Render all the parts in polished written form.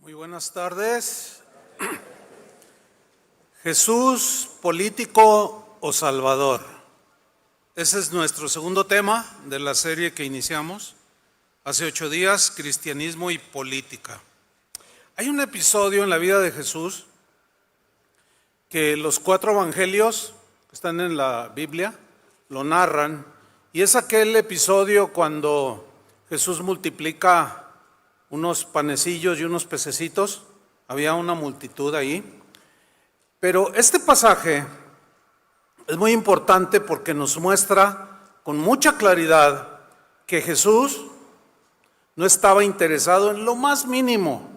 Muy buenas tardes. Jesús, político o salvador. Ese es nuestro segundo tema de la serie que iniciamos hace 8 días, cristianismo y política. Hay un episodio en la vida de Jesús que los 4 evangelios que están en la Biblia lo narran, y es aquel episodio cuando Jesús multiplica unos panecillos y unos pececitos. Había una multitud ahí. Pero este pasaje es muy importante porque nos muestra con mucha claridad que Jesús no estaba interesado en lo más mínimo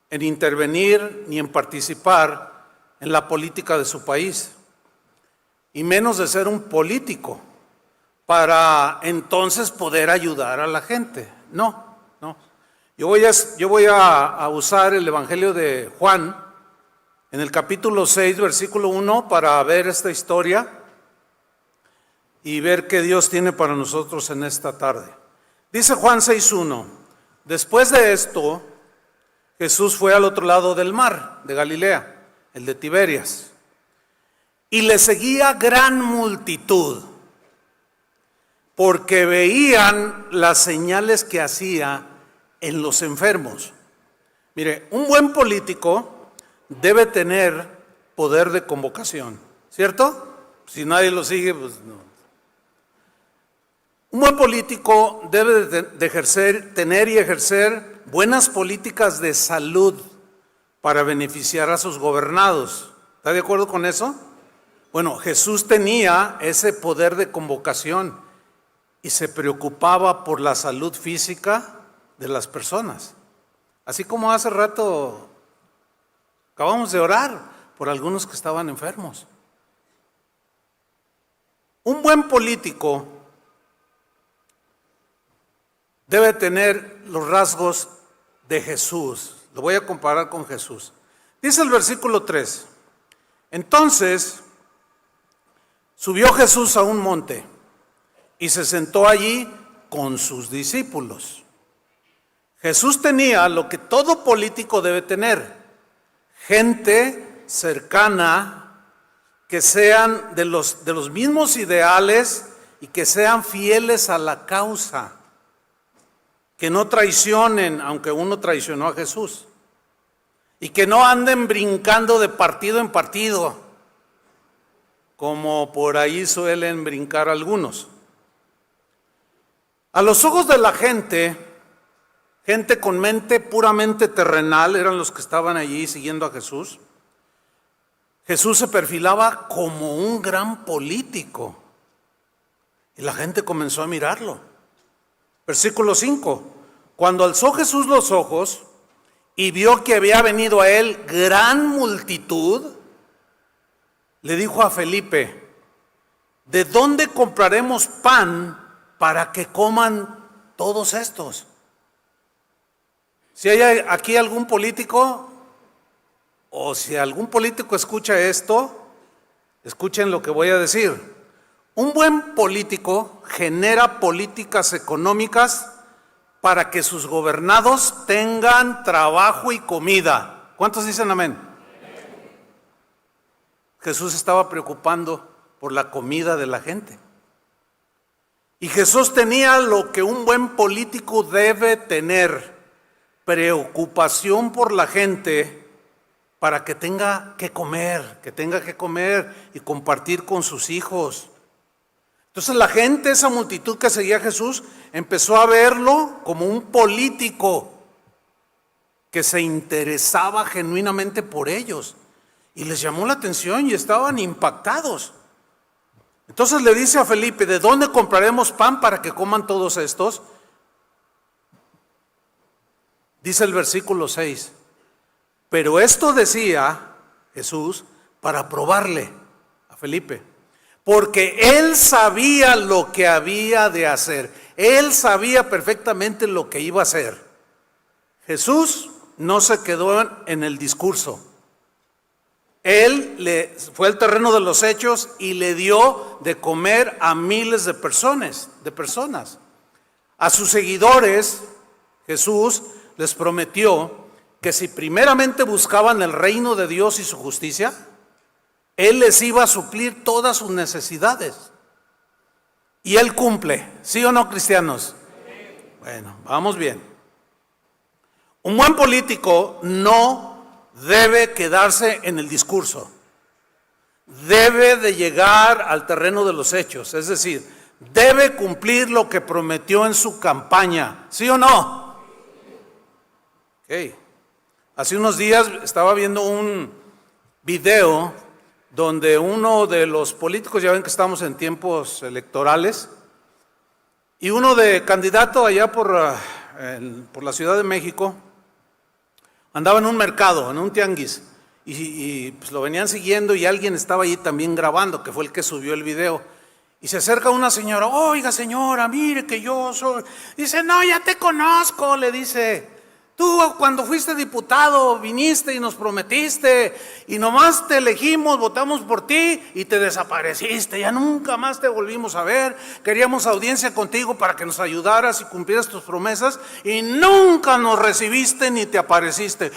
en intervenir ni en participar en la política de su país, y menos de ser un político para entonces poder ayudar a la gente. No. Yo voy a usar el Evangelio de Juan en el capítulo 6, versículo 1, para ver esta historia y ver qué Dios tiene para nosotros en esta tarde. Dice Juan 6:1: después de esto, Jesús fue al otro lado del mar de Galilea, el de Tiberias, y le seguía gran multitud, porque veían las señales que hacía en los enfermos. Mire, un buen político debe tener poder de convocación, ¿cierto? Si nadie lo sigue, pues no. Un buen político debe de tener y ejercer buenas políticas de salud para beneficiar a sus gobernados. ¿Está de acuerdo con eso? Bueno, Jesús tenía ese poder de convocación y se preocupaba por la salud física de las personas. Así como hace rato acabamos de orar por algunos que estaban enfermos. Un buen político debe tener los rasgos de Jesús. Lo voy a comparar con Jesús. Dice el versículo 3: entonces subió Jesús a un monte y se sentó allí con sus discípulos. Jesús tenía lo que todo político debe tener: gente cercana, que sean de los mismos ideales y que sean fieles a la causa, que no traicionen, aunque uno traicionó a Jesús, y que no anden brincando de partido en partido, como por ahí suelen brincar algunos. A los ojos de la gente con mente puramente terrenal eran los que estaban allí siguiendo a Jesús. Jesús se perfilaba como un gran político y la gente comenzó a mirarlo. Versículo 5: cuando alzó Jesús los ojos y vio que había venido a él gran multitud, le dijo a Felipe: ¿de dónde compraremos pan para que coman todos estos? Si hay aquí algún político, o si algún político escucha esto, escuchen lo que voy a decir. Un buen político genera políticas económicas para que sus gobernados tengan trabajo y comida. ¿Cuántos dicen amén? Jesús estaba preocupando por la comida de la gente. Y Jesús tenía lo que un buen político debe tener: preocupación por la gente para que tenga que comer y compartir con sus hijos. Entonces la gente, esa multitud que seguía a Jesús, empezó a verlo como un político que se interesaba genuinamente por ellos, y les llamó la atención y estaban impactados. Entonces le dice a Felipe: ¿de dónde compraremos pan para que coman todos estos? Dice el versículo 6: pero esto decía Jesús para probarle a Felipe, porque él sabía lo que había de hacer. Él sabía perfectamente lo que iba a hacer. Jesús no se quedó en el discurso. Él fue al terreno de los hechos y le dio de comer a miles de personas. A sus seguidores, Jesús les prometió que si primeramente buscaban el reino de Dios y su justicia, Él les iba a suplir todas sus necesidades. Y Él cumple, ¿sí o no, cristianos? Bueno, vamos bien. Un buen político no debe quedarse en el discurso. Debe de llegar al terreno de los hechos, es decir, debe cumplir lo que prometió en su campaña, ¿sí o no? Ok. Hace unos días estaba viendo un video donde uno de los políticos, ya ven que estamos en tiempos electorales, y uno de candidato allá por la Ciudad de México, andaba en un mercado, en un tianguis, y pues lo venían siguiendo y alguien estaba ahí también grabando, que fue el que subió el video. Y se acerca una señora, oiga señora, mire que yo soy. Dice, no, ya te conozco, le dice. Tú cuando fuiste diputado viniste y nos prometiste y nomás te elegimos, votamos por ti y te desapareciste, ya nunca más te volvimos a ver. Queríamos audiencia contigo para que nos ayudaras y cumplieras tus promesas y nunca nos recibiste ni te apareciste.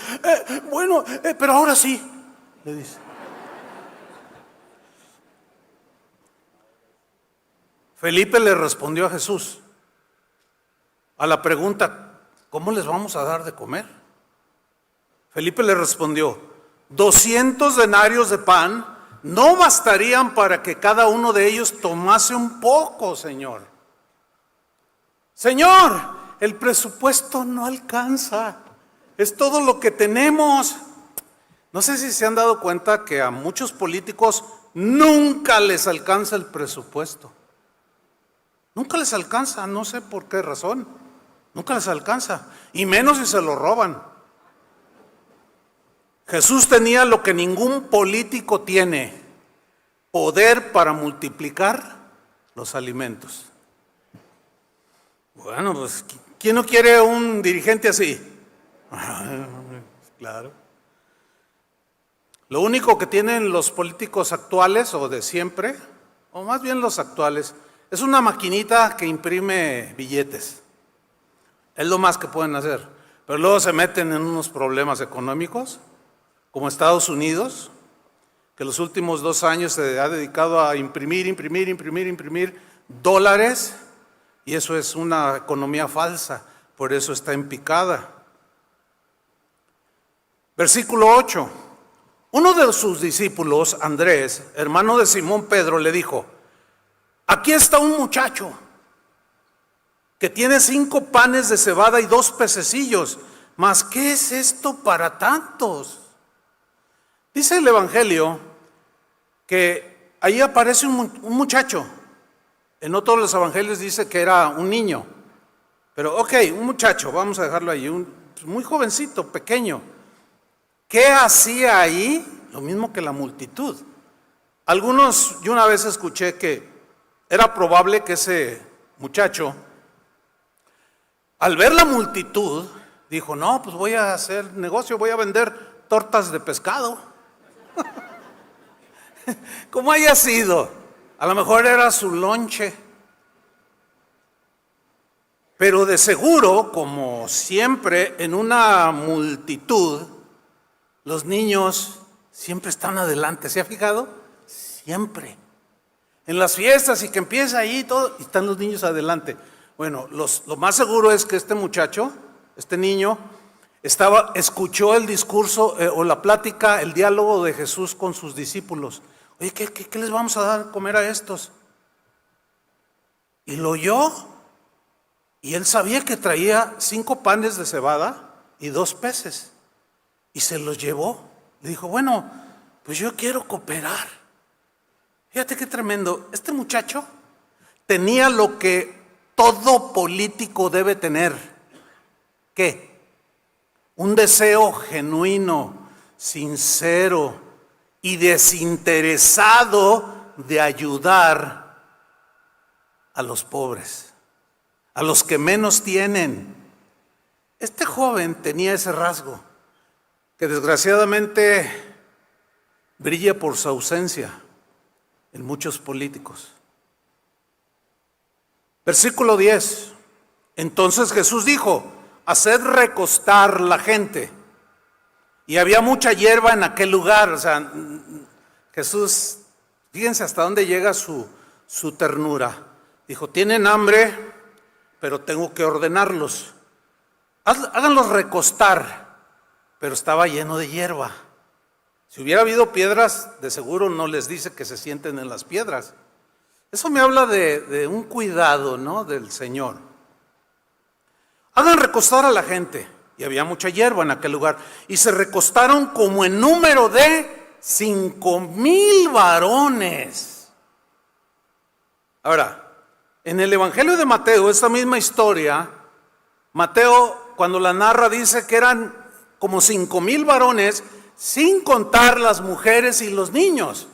Pero ahora sí, le dice. Felipe le respondió a Jesús a la pregunta, ¿cómo les vamos a dar de comer? Felipe le respondió, 200 denarios de pan no bastarían para que cada uno de ellos tomase un poco, Señor. Señor, el presupuesto no alcanza, es todo lo que tenemos. No sé si se han dado cuenta que a muchos políticos nunca les alcanza el presupuesto. Nunca les alcanza, no sé por qué razón. Nunca les alcanza, y menos si se lo roban. Jesús tenía lo que ningún político tiene, poder para multiplicar los alimentos. Bueno, pues, ¿quién no quiere un dirigente así? Claro. Lo único que tienen los políticos actuales, o de siempre, o más bien los actuales, es una maquinita que imprime billetes. Es lo más que pueden hacer, pero luego se meten en unos problemas económicos, como Estados Unidos, que los últimos 2 años se ha dedicado a imprimir dólares, y eso es una economía falsa, por eso está en picada. Versículo 8. Uno de sus discípulos, Andrés, hermano de Simón Pedro, le dijo, aquí está un muchacho que tiene 5 panes de cebada y 2 pececillos, mas ¿qué es esto para tantos? Dice el Evangelio que ahí aparece un muchacho. En otros los evangelios dice que era un niño, pero un muchacho, vamos a dejarlo ahí, muy jovencito, pequeño. ¿Qué hacía ahí? Lo mismo que la multitud. Yo una vez escuché que era probable que ese muchacho, al ver la multitud, dijo, no, pues voy a hacer negocio, voy a vender tortas de pescado. Como haya sido, a lo mejor era su lonche. Pero de seguro, como siempre, en una multitud, los niños siempre están adelante. ¿Se ha fijado? Siempre. En las fiestas y que empieza ahí todo, y están los niños adelante. Bueno, lo más seguro es que este muchacho, este niño, escuchó el discurso o la plática, el diálogo de Jesús con sus discípulos. Oye, ¿qué les vamos a dar a comer a estos? Y lo oyó, y él sabía que traía 5 panes de cebada y 2 peces, y se los llevó. Le dijo, bueno, pues yo quiero cooperar. Fíjate qué tremendo, este muchacho tenía lo que todo político debe tener. ¿Qué? Un deseo genuino, sincero y desinteresado de ayudar a los pobres, a los que menos tienen. Este joven tenía ese rasgo, que desgraciadamente brilla por su ausencia en muchos políticos. Versículo 10. Entonces Jesús dijo, haced recostar la gente. y había mucha hierba en aquel lugar. O sea, Jesús, fíjense hasta dónde llega su ternura. Dijo, tienen hambre, pero tengo que ordenarlos. Háganlos recostar, pero estaba lleno de hierba. Si hubiera habido piedras, de seguro no les dice que se sienten en las piedras. Eso me habla de un cuidado, ¿no?, del Señor. Hagan recostar a la gente. Y había mucha hierba en aquel lugar. Y se recostaron como en número de 5,000 varones. Ahora, en el Evangelio de Mateo, esta misma historia, Mateo cuando la narra dice que eran como 5,000 varones, sin contar las mujeres y los niños.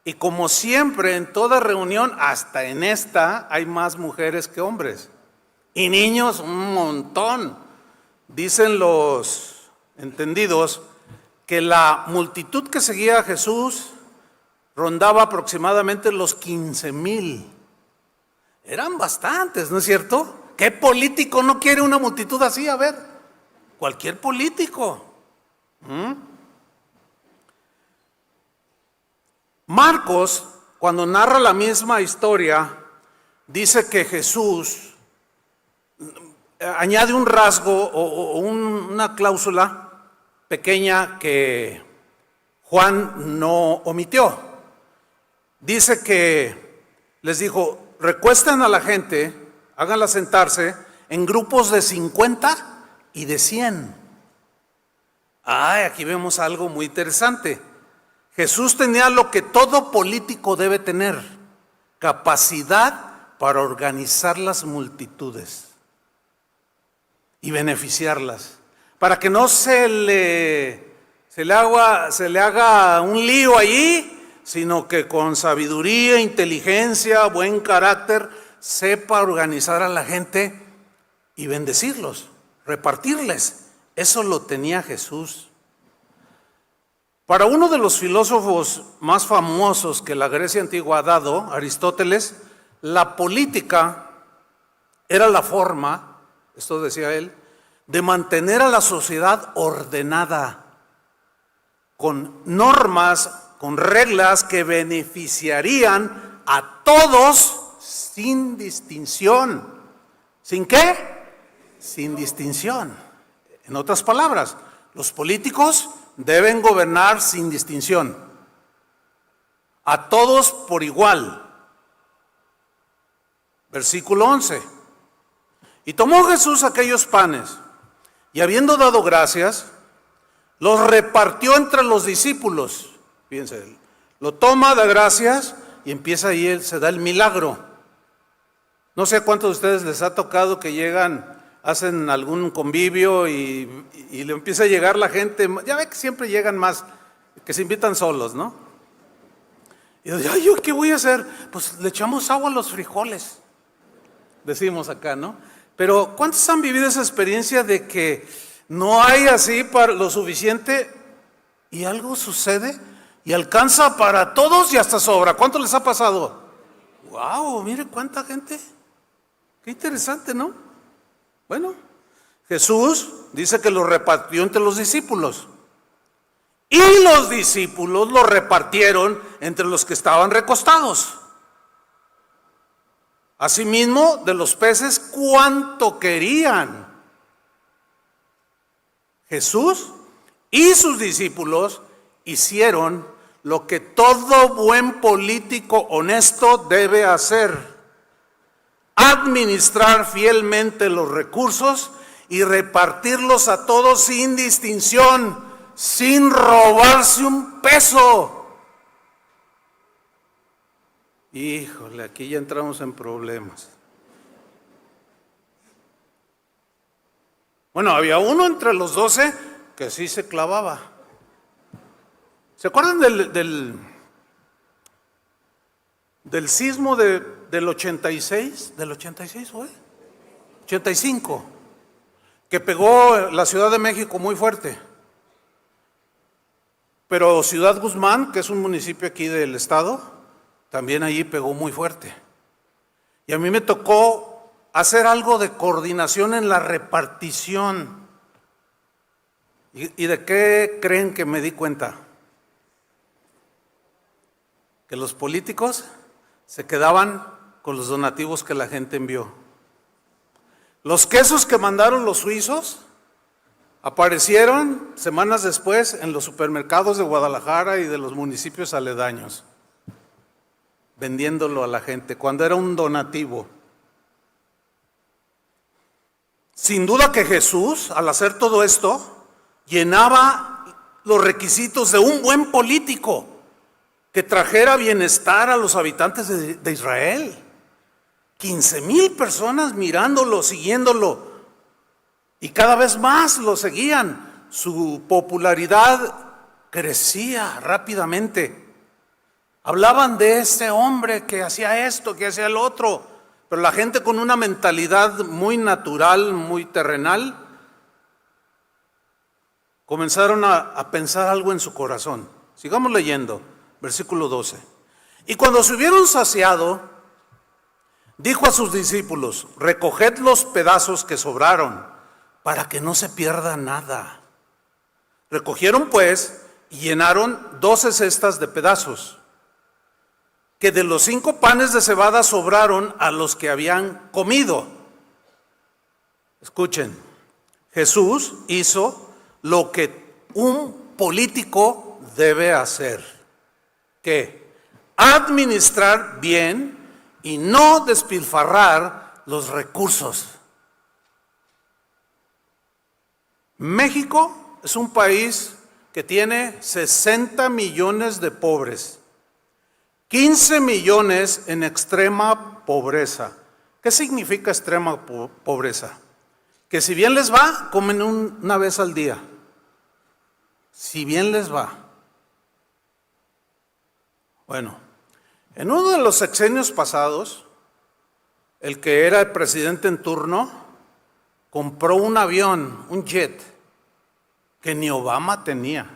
Y como siempre en toda reunión, hasta en esta, hay más mujeres que hombres. Y niños un montón. Dicen los entendidos que la multitud que seguía a Jesús rondaba aproximadamente los 15,000. Eran bastantes, ¿no es cierto? ¿Qué político no quiere una multitud así? A ver, cualquier político. Marcos, cuando narra la misma historia, dice que Jesús añade un rasgo o una cláusula pequeña que Juan no omitió. Dice que les dijo, recuesten a la gente, háganla sentarse en grupos de 50 y de 100. Aquí vemos algo muy interesante. Jesús tenía lo que todo político debe tener, capacidad para organizar las multitudes y beneficiarlas, para que no se le haga un lío allí, sino que con sabiduría, inteligencia, buen carácter, sepa organizar a la gente y bendecirlos, repartirles. Eso lo tenía Jesús. Para uno de los filósofos más famosos que la Grecia antigua ha dado, Aristóteles, la política era la forma, esto decía él, de mantener a la sociedad ordenada, con normas, con reglas que beneficiarían a todos sin distinción. ¿Sin qué? Sin distinción. En otras palabras, los políticos deben gobernar sin distinción, a todos por igual. Versículo 11. Y tomó Jesús aquellos panes, y habiendo dado gracias, los repartió entre los discípulos. Fíjense, lo toma, da gracias, y empieza ahí, se da el milagro. No sé a cuántos de ustedes les ha tocado que llegan, hacen algún convivio y le empieza a llegar la gente. Ya ve que siempre llegan más, que se invitan solos, ¿no? Y yo, ¿yo qué voy a hacer? Pues le echamos agua a los frijoles, decimos acá, ¿no? Pero ¿cuántos han vivido esa experiencia de que no hay así para lo suficiente y algo sucede y alcanza para todos y hasta sobra? ¿Cuánto les ha pasado? ¡Wow! Mire cuánta gente. Qué interesante, ¿no? Bueno, Jesús dice que lo repartió entre los discípulos. Y los discípulos lo repartieron entre los que estaban recostados. Asimismo, de los peces, cuánto querían. Jesús y sus discípulos hicieron lo que todo buen político honesto debe hacer: administrar fielmente los recursos y repartirlos a todos sin distinción, sin robarse un peso. Híjole, aquí ya entramos en problemas. Bueno, había uno entre los 12 que sí se clavaba. ¿Se acuerdan del sismo del 86? ¿Del 86 fue? 85. Que pegó la Ciudad de México muy fuerte. Pero Ciudad Guzmán, que es un municipio aquí del estado, también allí pegó muy fuerte. Y a mí me tocó hacer algo de coordinación en la repartición. ¿Y de qué creen que me di cuenta? Que los políticos se quedaban con los donativos que la gente envió. Los quesos que mandaron los suizos aparecieron semanas después en los supermercados de Guadalajara y de los municipios aledaños, vendiéndolo a la gente, cuando era un donativo. Sin duda que Jesús, al hacer todo esto, llenaba los requisitos de un buen político que trajera bienestar a los habitantes de Israel. 15,000 personas mirándolo, siguiéndolo, y cada vez más lo seguían. Su popularidad crecía rápidamente. Hablaban de este hombre que hacía esto, que hacía el otro, pero la gente con una mentalidad muy natural, muy terrenal, comenzaron a pensar algo en su corazón. Sigamos leyendo, versículo 12. Y cuando se hubieron saciado, dijo a sus discípulos: recoged los pedazos que sobraron, para que no se pierda nada. Recogieron pues y llenaron 12 cestas de pedazos, que de los 5 panes de cebada sobraron a los que habían comido. Escuchen, Jesús hizo lo que un político debe hacer. ¿Qué? Administrar bien y no despilfarrar los recursos. México es un país que tiene 60 millones de pobres, 15 millones en extrema pobreza. ¿Qué significa extrema pobreza? Que si bien les va, comen una vez al día. Si bien les va. Bueno, en uno de los sexenios pasados, el que era el presidente en turno compró un avión, un jet, que ni Obama tenía.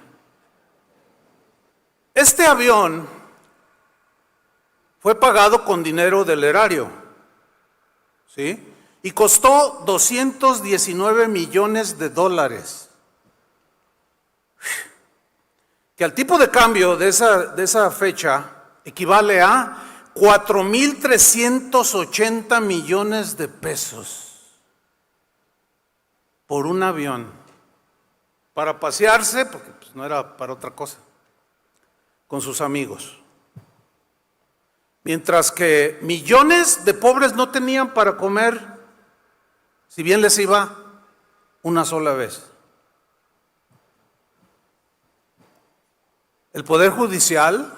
Este avión fue pagado con dinero del erario, ¿sí? Y costó 219 millones de dólares. Que al tipo de cambio de esa fecha equivale a 4,380 millones de pesos por un avión, para pasearse, porque pues no era para otra cosa, con sus amigos. Mientras que millones de pobres no tenían para comer, si bien les iba una sola vez. El Poder Judicial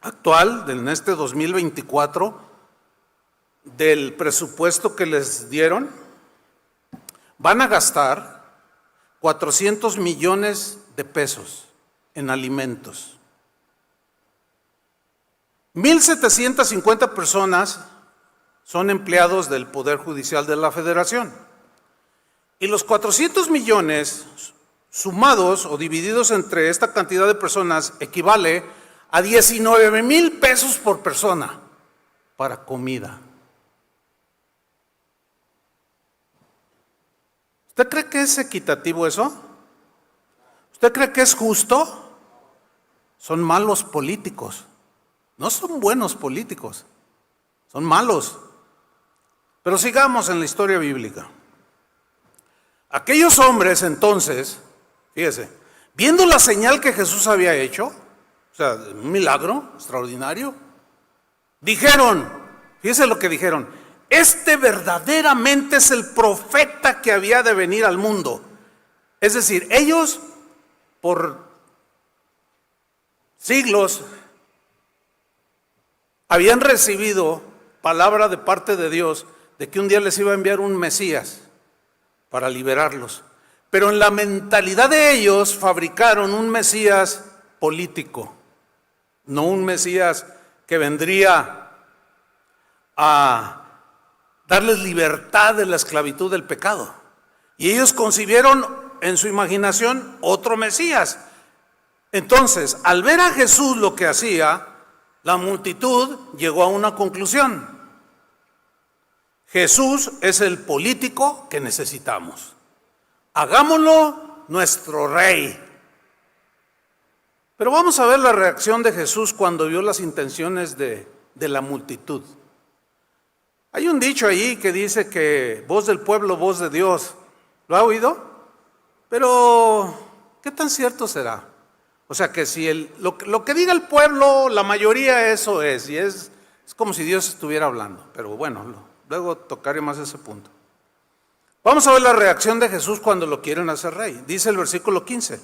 actual, en este 2024, del presupuesto que les dieron, van a gastar 400 millones de pesos en alimentos. 1,750 personas son empleados del Poder Judicial de la Federación. Y los 400 millones sumados o divididos entre esta cantidad de personas equivale a 19,000 pesos por persona para comida. ¿Usted cree que es equitativo eso? ¿Usted cree que es justo? Son malos políticos. No son buenos políticos, son malos. Pero sigamos en la historia bíblica. Aquellos hombres entonces, fíjese, viendo la señal que Jesús había hecho, o sea, un milagro extraordinario, dijeron, fíjese lo que dijeron: este verdaderamente es el profeta que había de venir al mundo. Es decir, ellos por siglos habían recibido palabra de parte de Dios de que un día les iba a enviar un Mesías para liberarlos. Pero en la mentalidad de ellos fabricaron un Mesías político, no un Mesías que vendría a darles libertad de la esclavitud del pecado. Y ellos concibieron en su imaginación otro Mesías. Entonces, al ver a Jesús lo que hacía, la multitud llegó a una conclusión: Jesús es el político que necesitamos. Hagámoslo nuestro rey. Pero vamos a ver la reacción de Jesús cuando vio las intenciones de la multitud. Hay un dicho ahí que dice que voz del pueblo, voz de Dios. ¿Lo ha oído? Pero, ¿qué tan cierto será? O sea que si lo que diga el pueblo, la mayoría eso es, y es como si Dios estuviera hablando. Pero bueno, luego tocaré más ese punto. Vamos a ver la reacción de Jesús cuando lo quieren hacer rey. Dice el versículo 15.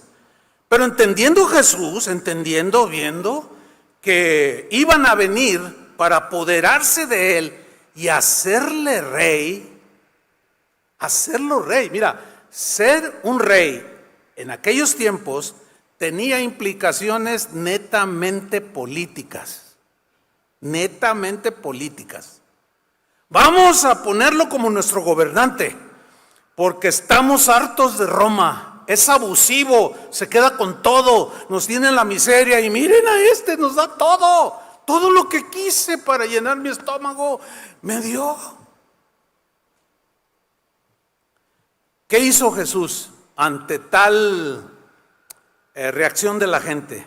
Pero entendiendo Jesús, viendo que iban a venir para apoderarse de él y hacerle rey, hacerlo rey. Mira, ser un rey en aquellos tiempos tenía implicaciones netamente políticas. Netamente políticas. Vamos a ponerlo como nuestro gobernante, porque estamos hartos de Roma. Es abusivo, se queda con todo, nos tiene en la miseria y miren a este, nos da todo. Todo lo que quise para llenar mi estómago, me dio. ¿Qué hizo Jesús ante tal reacción de la gente?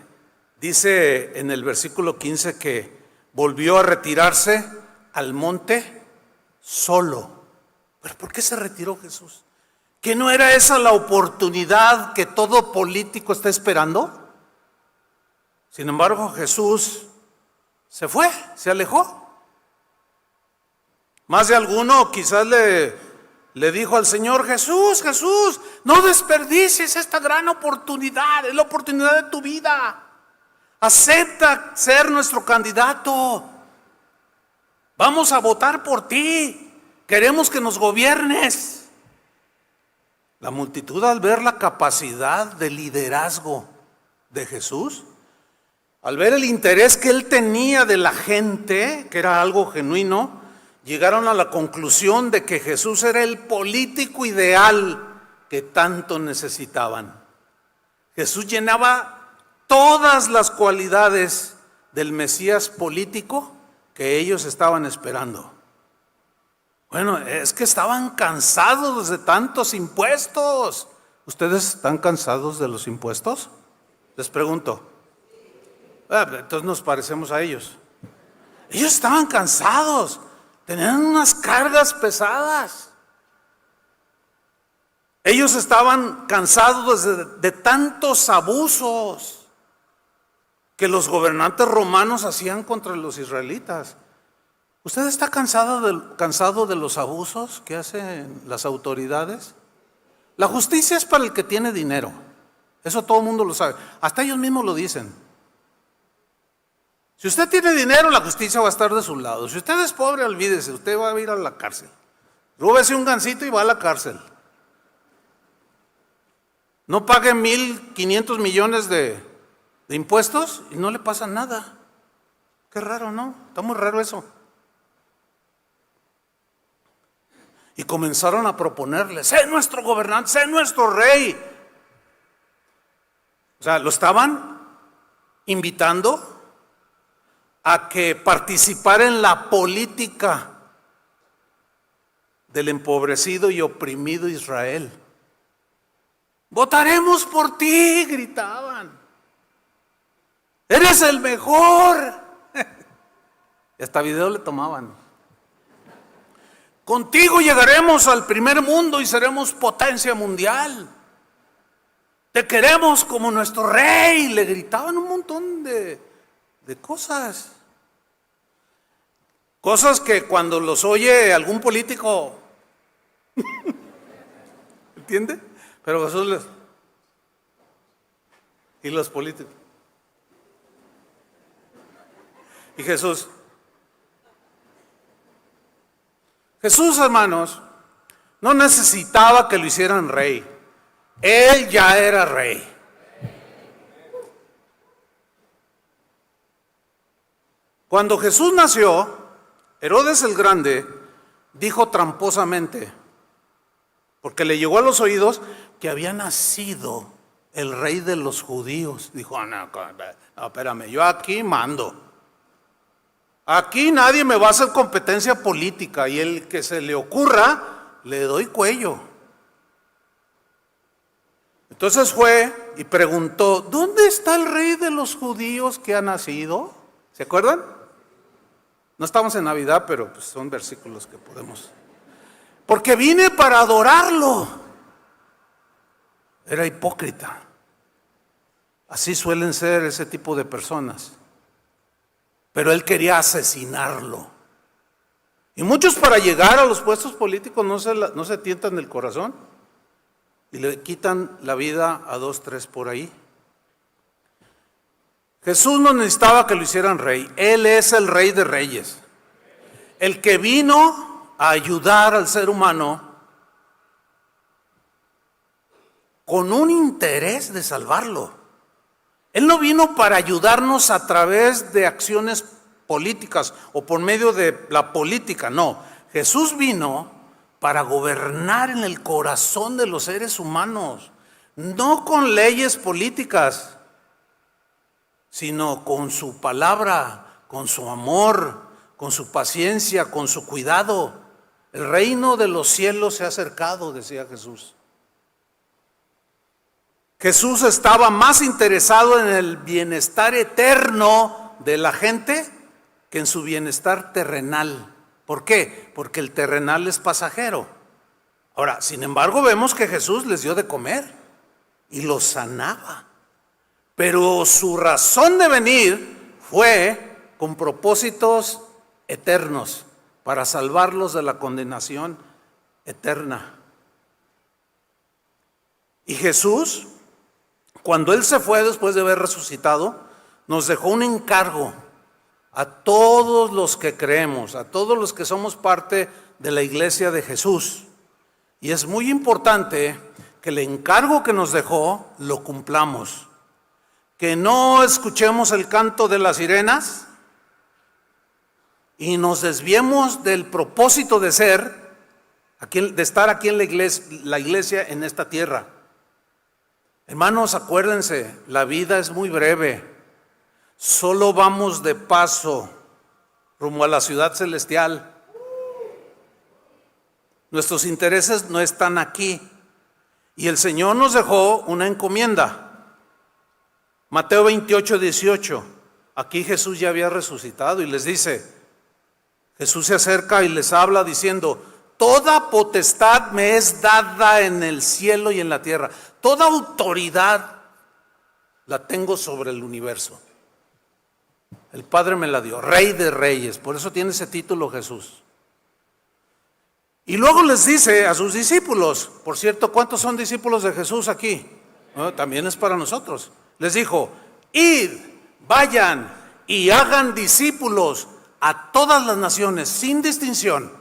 Dice en el versículo 15 que volvió a retirarse al monte solo. ¿Pero por qué se retiró Jesús? ¿Que no era esa la oportunidad que todo político está esperando? Sin embargo, Jesús se fue, se alejó. Más de alguno quizás le dijo al Señor: Jesús, no desperdicies esta gran oportunidad, es la oportunidad de tu vida. Acepta ser nuestro candidato. Vamos a votar por ti. Queremos que nos gobiernes. La multitud, al ver la capacidad de liderazgo de Jesús, al ver el interés que él tenía de la gente, que era algo genuino, llegaron a la conclusión de que Jesús era el político ideal que tanto necesitaban. Jesús llenaba todas las cualidades del Mesías político que ellos estaban esperando. Bueno, es que estaban cansados de tantos impuestos. ¿Ustedes están cansados de los impuestos? Les pregunto. Entonces nos parecemos a ellos. Ellos estaban cansados, tenían unas cargas pesadas. Ellos estaban cansados de tantos abusos que los gobernantes romanos hacían contra los israelitas. ¿Usted está cansado de los abusos que hacen las autoridades? La justicia es para el que tiene dinero. Eso todo el mundo lo sabe. Hasta ellos mismos lo dicen. Si usted tiene dinero, la justicia va a estar de su lado. Si usted es pobre, olvídese, usted va a ir a la cárcel. Róbese un gansito y va a la cárcel. No pague 1,500 millones de impuestos y no le pasa nada. Qué raro, ¿no? Está muy raro eso. Y comenzaron a proponerle: sé nuestro gobernante, sé nuestro rey. O sea, lo estaban invitando a que participara en la política del empobrecido y oprimido Israel. Votaremos por ti, gritaban. Eres el mejor. Y hasta video le tomaban. Contigo llegaremos al primer mundo y seremos potencia mundial. Te queremos como nuestro rey. Le gritaban un montón de cosas. Cosas que cuando los oye algún político, ¿entiende? Pero Jesús y los políticos. Y Jesús, hermanos, no necesitaba que lo hicieran rey. Él ya era rey. Cuando Jesús nació, Herodes el Grande dijo tramposamente, porque le llegó a los oídos que había nacido el rey de los judíos. Dijo: no, espérame, yo aquí mando. Aquí nadie me va a hacer competencia política y el que se le ocurra, le doy cuello. Entonces fue y preguntó: ¿dónde está el rey de los judíos que ha nacido? ¿Se acuerdan? No estamos en Navidad, pero pues son versículos que podemos. Porque vine para adorarlo. Era hipócrita. Así suelen ser ese tipo de personas. Pero él quería asesinarlo. Y muchos, para llegar a los puestos políticos, no se tientan el corazón y le quitan la vida a 2, 3 por ahí. Jesús no necesitaba que lo hicieran rey. Él es el Rey de Reyes. El que vino a ayudar al ser humano con un interés de salvarlo. Él no vino para ayudarnos a través de acciones políticas o por medio de la política, no. Jesús vino para gobernar en el corazón de los seres humanos, no con leyes políticas, sino con su palabra, con su amor, con su paciencia, con su cuidado. El reino de los cielos se ha acercado, decía Jesús. Jesús estaba más interesado en el bienestar eterno de la gente que en su bienestar terrenal. ¿Por qué? Porque el terrenal es pasajero. Ahora, sin embargo, vemos que Jesús les dio de comer y los sanaba. Pero su razón de venir fue con propósitos eternos, para salvarlos de la condenación eterna. Y Jesús, cuando Él se fue después de haber resucitado, nos dejó un encargo a todos los que creemos, a todos los que somos parte de la iglesia de Jesús. Y es muy importante que el encargo que nos dejó lo cumplamos. Que no escuchemos el canto de las sirenas y nos desviemos del propósito de ser, de estar aquí en la iglesia en esta tierra. Hermanos, acuérdense, la vida es muy breve. Solo vamos de paso rumbo a la ciudad celestial. Nuestros intereses no están aquí. Y el Señor nos dejó una encomienda. Mateo 28, 18. Aquí Jesús ya había resucitado y les dice, Jesús se acerca y les habla diciendo: toda potestad me es dada en el cielo y en la tierra. Toda autoridad la tengo sobre el universo. El Padre me la dio, Rey de Reyes. Por eso tiene ese título Jesús. Y luego les dice a sus discípulos, por cierto, ¿cuántos son discípulos de Jesús aquí? También es para nosotros. Les dijo: id, vayan y hagan discípulos a todas las naciones, sin distinción.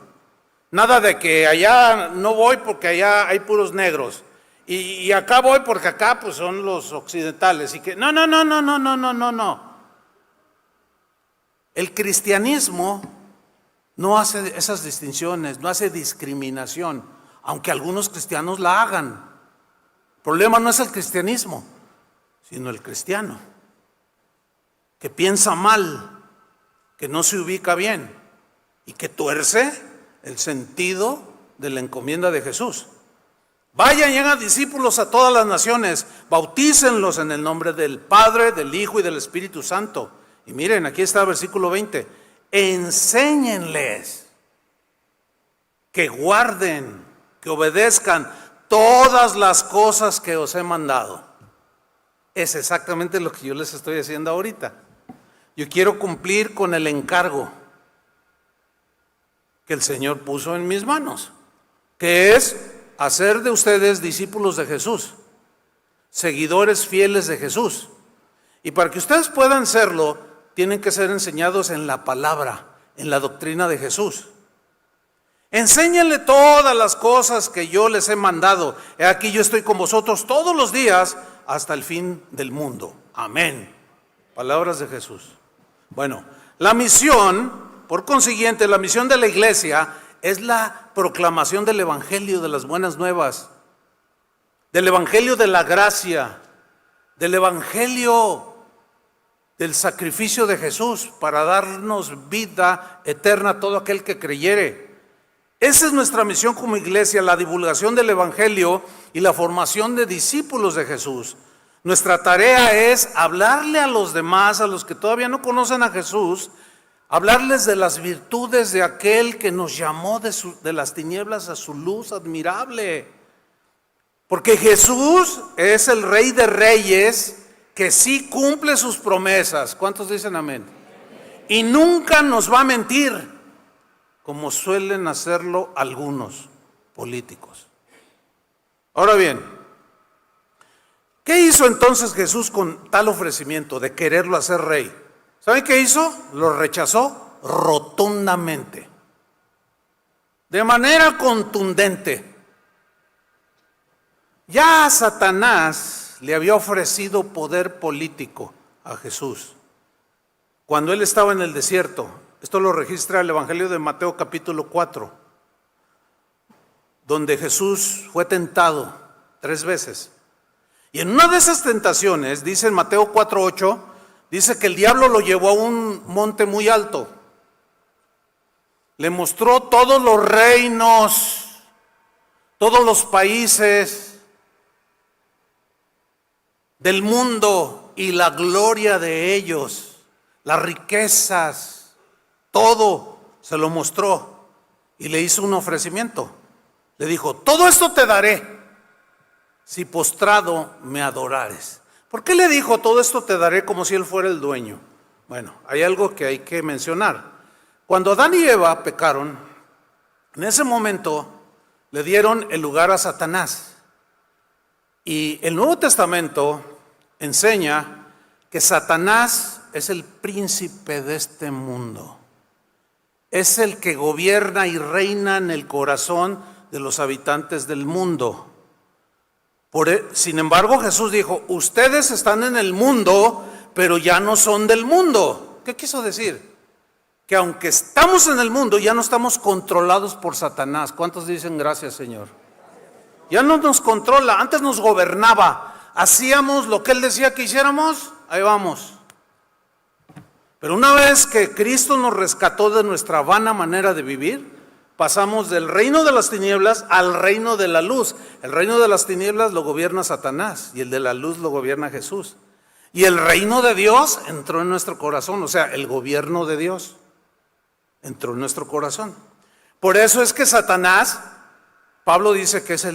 Nada de que allá no voy porque allá hay puros negros. Y acá voy porque acá pues son los occidentales. Y que no. El cristianismo no hace esas distinciones, no hace discriminación, aunque algunos cristianos la hagan. El problema no es el cristianismo, sino el cristiano, que piensa mal, que no se ubica bien y que tuerce el sentido de la encomienda de Jesús. Vayan y hagan discípulos a todas las naciones, bautícenlos en el nombre del Padre, del Hijo y del Espíritu Santo. Y miren, aquí está el versículo 20. Enséñenles que guarden, que obedezcan todas las cosas que os he mandado. Es exactamente lo que yo les estoy haciendo ahorita. Yo quiero cumplir con el encargo que el Señor puso en mis manos, que es hacer de ustedes discípulos de Jesús, seguidores fieles de Jesús. Y para que ustedes puedan serlo, tienen que ser enseñados en la palabra, en la doctrina de Jesús. Enséñenle todas las cosas que yo les he mandado. He aquí yo estoy con vosotros todos los días hasta el fin del mundo. Amén. Palabras de Jesús. Bueno, la misión, por consiguiente, la misión de la iglesia es la proclamación del evangelio de las buenas nuevas, del evangelio de la gracia, del evangelio del sacrificio de Jesús para darnos vida eterna a todo aquel que creyere. Esa es nuestra misión como iglesia, la divulgación del Evangelio y la formación de discípulos de Jesús. Nuestra tarea es hablarle a los demás, a los que todavía no conocen a Jesús, hablarles de las virtudes de aquel que nos llamó de las tinieblas a su luz admirable. Porque Jesús es el Rey de Reyes que sí cumple sus promesas. ¿Cuántos dicen amén? Y nunca nos va a mentir, como suelen hacerlo algunos políticos. Ahora bien, ¿qué hizo entonces Jesús con tal ofrecimiento de quererlo hacer rey? ¿Saben qué hizo? Lo rechazó rotundamente, de manera contundente. Ya Satanás le había ofrecido poder político a Jesús cuando él estaba en el desierto. Esto lo registra el Evangelio de Mateo capítulo 4, donde Jesús fue tentado 3 veces. Y en una de esas tentaciones, dice en Mateo 4:8, dice que el diablo lo llevó a un monte muy alto. Le mostró todos los reinos, todos los países del mundo y la gloria de ellos, las riquezas. Todo se lo mostró y le hizo un ofrecimiento. Le dijo: todo esto te daré si postrado me adorares. ¿Por qué le dijo todo esto te daré como si él fuera el dueño? Bueno, hay algo que hay que mencionar. Cuando Adán y Eva pecaron, en ese momento le dieron el lugar a Satanás. Y el Nuevo Testamento enseña que Satanás es el príncipe de este mundo. Es el que gobierna y reina en el corazón de los habitantes del mundo. Sin embargo, Jesús dijo: ustedes están en el mundo, pero ya no son del mundo. ¿Qué quiso decir? Que aunque estamos en el mundo, ya no estamos controlados por Satanás. ¿Cuántos dicen gracias, Señor? Ya no nos controla, antes nos gobernaba. Hacíamos lo que Él decía que hiciéramos, ahí vamos. Pero una vez que Cristo nos rescató de nuestra vana manera de vivir, pasamos del reino de las tinieblas al reino de la luz. El reino de las tinieblas lo gobierna Satanás y el de la luz lo gobierna Jesús. Y el reino de Dios entró en nuestro corazón, o sea, el gobierno de Dios entró en nuestro corazón. Por eso es que Satanás, Pablo dice que es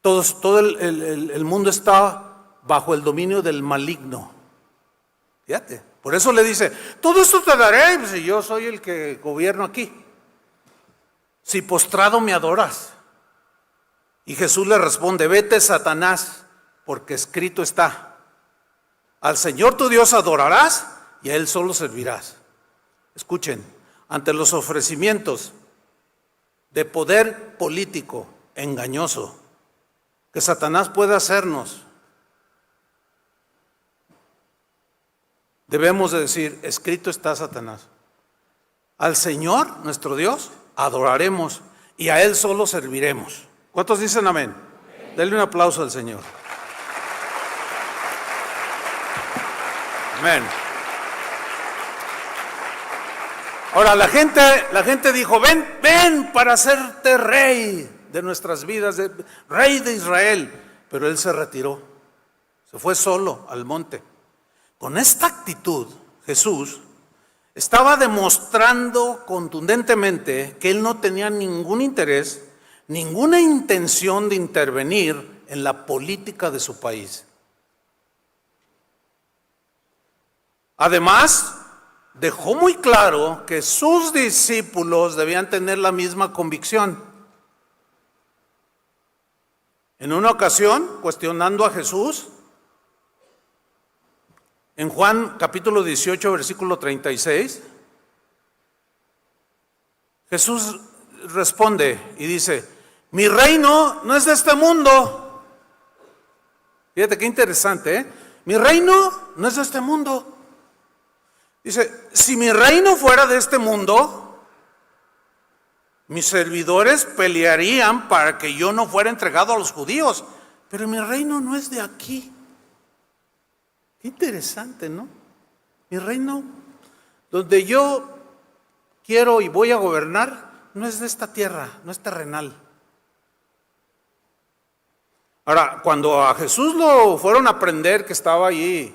todo el mundo está bajo el dominio del maligno. Fíjate. Por eso le dice: todo esto te daré, pues, si yo soy el que gobierno aquí. Si postrado me adoras. Y Jesús le responde: vete, Satanás, porque escrito está: al Señor tu Dios adorarás y a Él solo servirás. Escuchen, ante los ofrecimientos de poder político engañoso que Satanás puede hacernos, debemos de decir: escrito está, Satanás. Al Señor, nuestro Dios, adoraremos y a Él solo serviremos. ¿Cuántos dicen amén? Denle un aplauso al Señor. Amén. Ahora la gente dijo: ven para hacerte rey de nuestras vidas, rey de Israel. Pero Él se retiró, se fue solo al monte. Con esta actitud, Jesús estaba demostrando contundentemente que Él no tenía ningún interés, ninguna intención de intervenir en la política de su país. Además, dejó muy claro que sus discípulos debían tener la misma convicción. En una ocasión, cuestionando a Jesús, en Juan capítulo 18, versículo 36, Jesús responde y dice: mi reino no es de este mundo. Fíjate qué interesante, ¿eh? Mi reino no es de este mundo. Dice: si mi reino fuera de este mundo, mis servidores pelearían para que yo no fuera entregado a los judíos. Pero mi reino no es de aquí. Qué interesante, ¿no? Mi reino, donde yo quiero y voy a gobernar, no es de esta tierra, no es terrenal. Ahora, cuando a Jesús lo fueron a prender, que estaba allí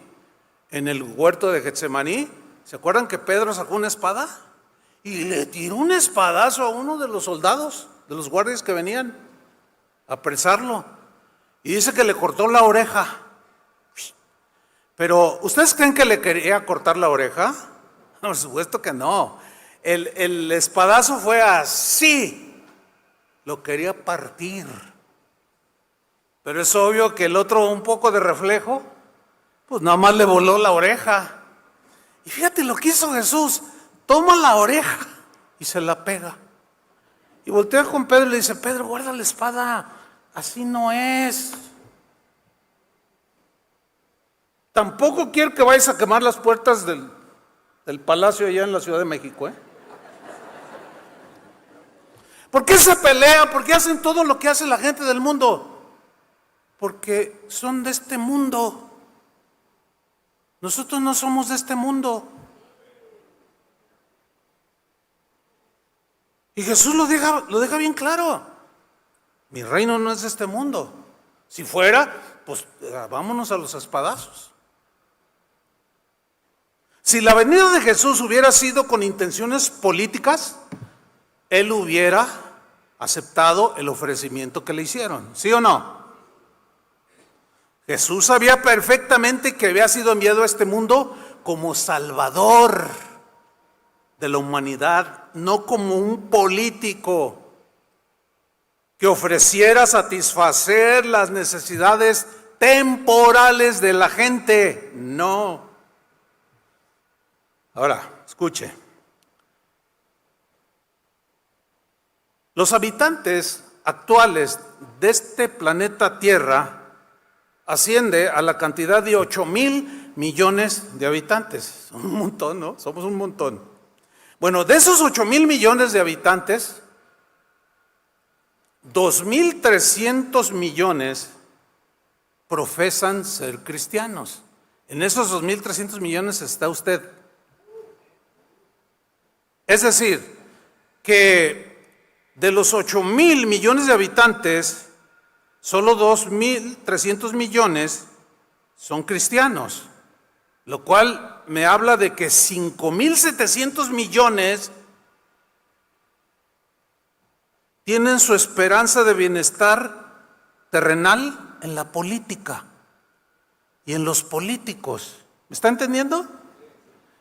en el huerto de Getsemaní, ¿se acuerdan que Pedro sacó una espada? Y le tiró un espadazo a uno de los soldados, de los guardias que venían a apresarlo. Y dice que le cortó la oreja. Pero, ¿ustedes creen que le quería cortar la oreja? Por supuesto que no. El espadazo fue así. Lo quería partir. Pero es obvio que el otro, un poco de reflejo, pues nada más le voló la oreja. Y fíjate lo que hizo Jesús. Toma la oreja y se la pega. Y voltea con Pedro y le dice: Pedro, guarda la espada. Así no es. Tampoco quiero que vayas a quemar las puertas del palacio allá en la Ciudad de México, ¿eh? ¿Por qué se pelean? ¿Por qué hacen todo lo que hace la gente del mundo? Porque son de este mundo. Nosotros no somos de este mundo. Y Jesús lo deja bien claro. Mi reino no es de este mundo. Si fuera, pues vámonos a los espadazos. Si la venida de Jesús hubiera sido con intenciones políticas, Él hubiera aceptado el ofrecimiento que le hicieron, ¿sí o no? Jesús sabía perfectamente que había sido enviado a este mundo como Salvador de la humanidad, no como un político que ofreciera satisfacer las necesidades temporales de la gente. No. Ahora, escuche. Los habitantes actuales de este planeta Tierra asciende a la cantidad de 8,000 millones de habitantes. Un montón, ¿no? Somos un montón. Bueno, de esos 8,000 millones de habitantes, 2,300 millones profesan ser cristianos. En esos 2,300 millones está usted. Es decir, que de los 8,000 millones de habitantes, solo 2,300 millones son cristianos, lo cual me habla de que 5,700 millones tienen su esperanza de bienestar terrenal en la política y en los políticos. ¿Me está entendiendo?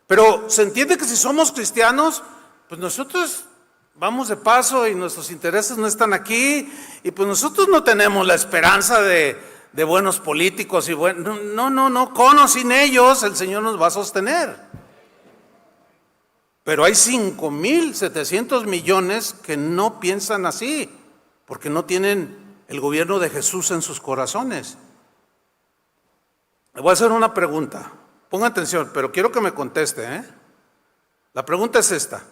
Pero se entiende que si somos cristianos, pues nosotros vamos de paso y nuestros intereses no están aquí, y pues nosotros no tenemos la esperanza de buenos políticos y no, con o sin ellos el Señor nos va a sostener. Pero hay 5,700 millones que no piensan así, porque no tienen el gobierno de Jesús en sus corazones. Le voy a hacer una pregunta, ponga atención, pero quiero que me conteste, ¿eh? La pregunta es esta: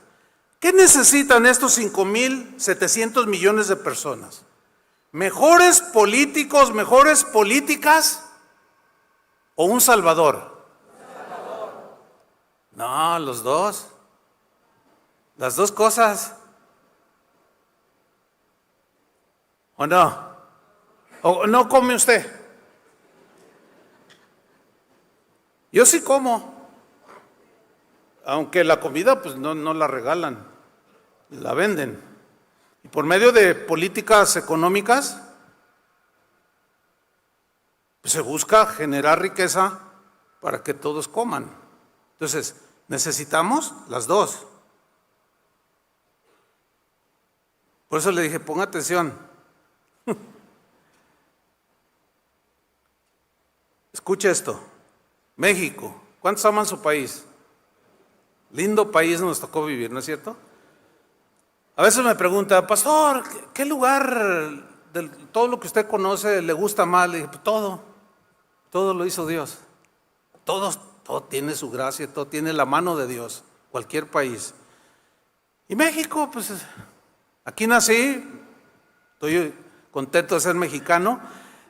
¿qué necesitan estos 5,700 millones de personas? ¿Mejores políticos, mejores políticas o un salvador? No, los dos. Las dos cosas. ¿O no? ¿O no come usted? Yo sí como. Aunque la comida pues no la regalan, la venden. Y por medio de políticas económicas, pues se busca generar riqueza para que todos coman. Entonces, necesitamos las dos. Por eso le dije, ponga atención. Escuche esto. México, ¿cuántos aman su país? Lindo país nos tocó vivir, ¿no es cierto? A veces me pregunta, pastor, ¿qué lugar de todo lo que usted conoce le gusta más? Le dije, pues todo lo hizo Dios. Todo tiene su gracia, todo tiene la mano de Dios, cualquier país. Y México, pues aquí nací, estoy contento de ser mexicano,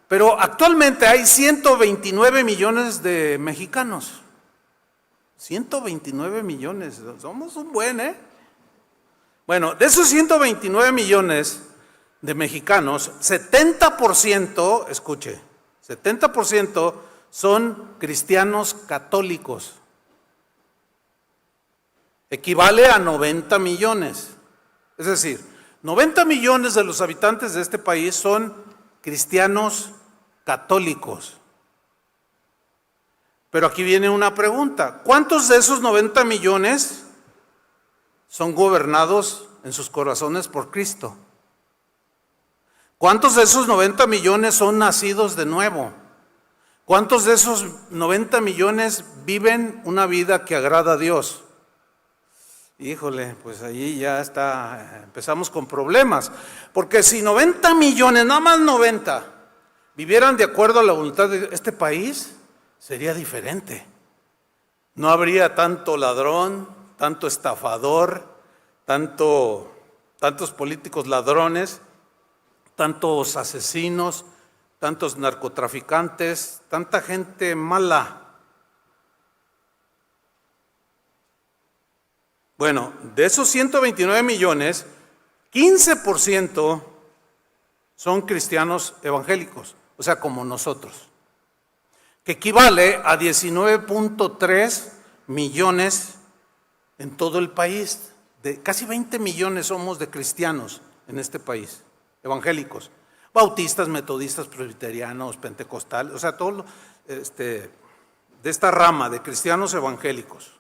pero actualmente hay 129 millones de mexicanos. 129 millones, somos un buen, ¿eh? Bueno, de esos 129 millones de mexicanos, 70%, escuche, 70% son cristianos católicos. Equivale a 90 millones. Es decir, 90 millones de los habitantes de este país son cristianos católicos. Pero aquí viene una pregunta. ¿Cuántos de esos 90 millones son gobernados en sus corazones por Cristo? ¿Cuántos de esos 90 millones son nacidos de nuevo? ¿Cuántos de esos 90 millones viven una vida que agrada a Dios? Híjole, pues ahí ya empezamos con problemas. Porque si 90 millones, nada más 90, vivieran de acuerdo a la voluntad de este país, sería diferente. No habría tanto ladrón, tanto estafador, tantos políticos ladrones, tantos asesinos, tantos narcotraficantes, tanta gente mala. Bueno, de esos 129 millones, 15% son cristianos evangélicos, o sea, como nosotros, que equivale a 19.3 millones en todo el país. Casi 20 millones somos de cristianos en este país, evangélicos, bautistas, metodistas, presbiterianos, pentecostales, o sea, todo de esta rama de cristianos evangélicos.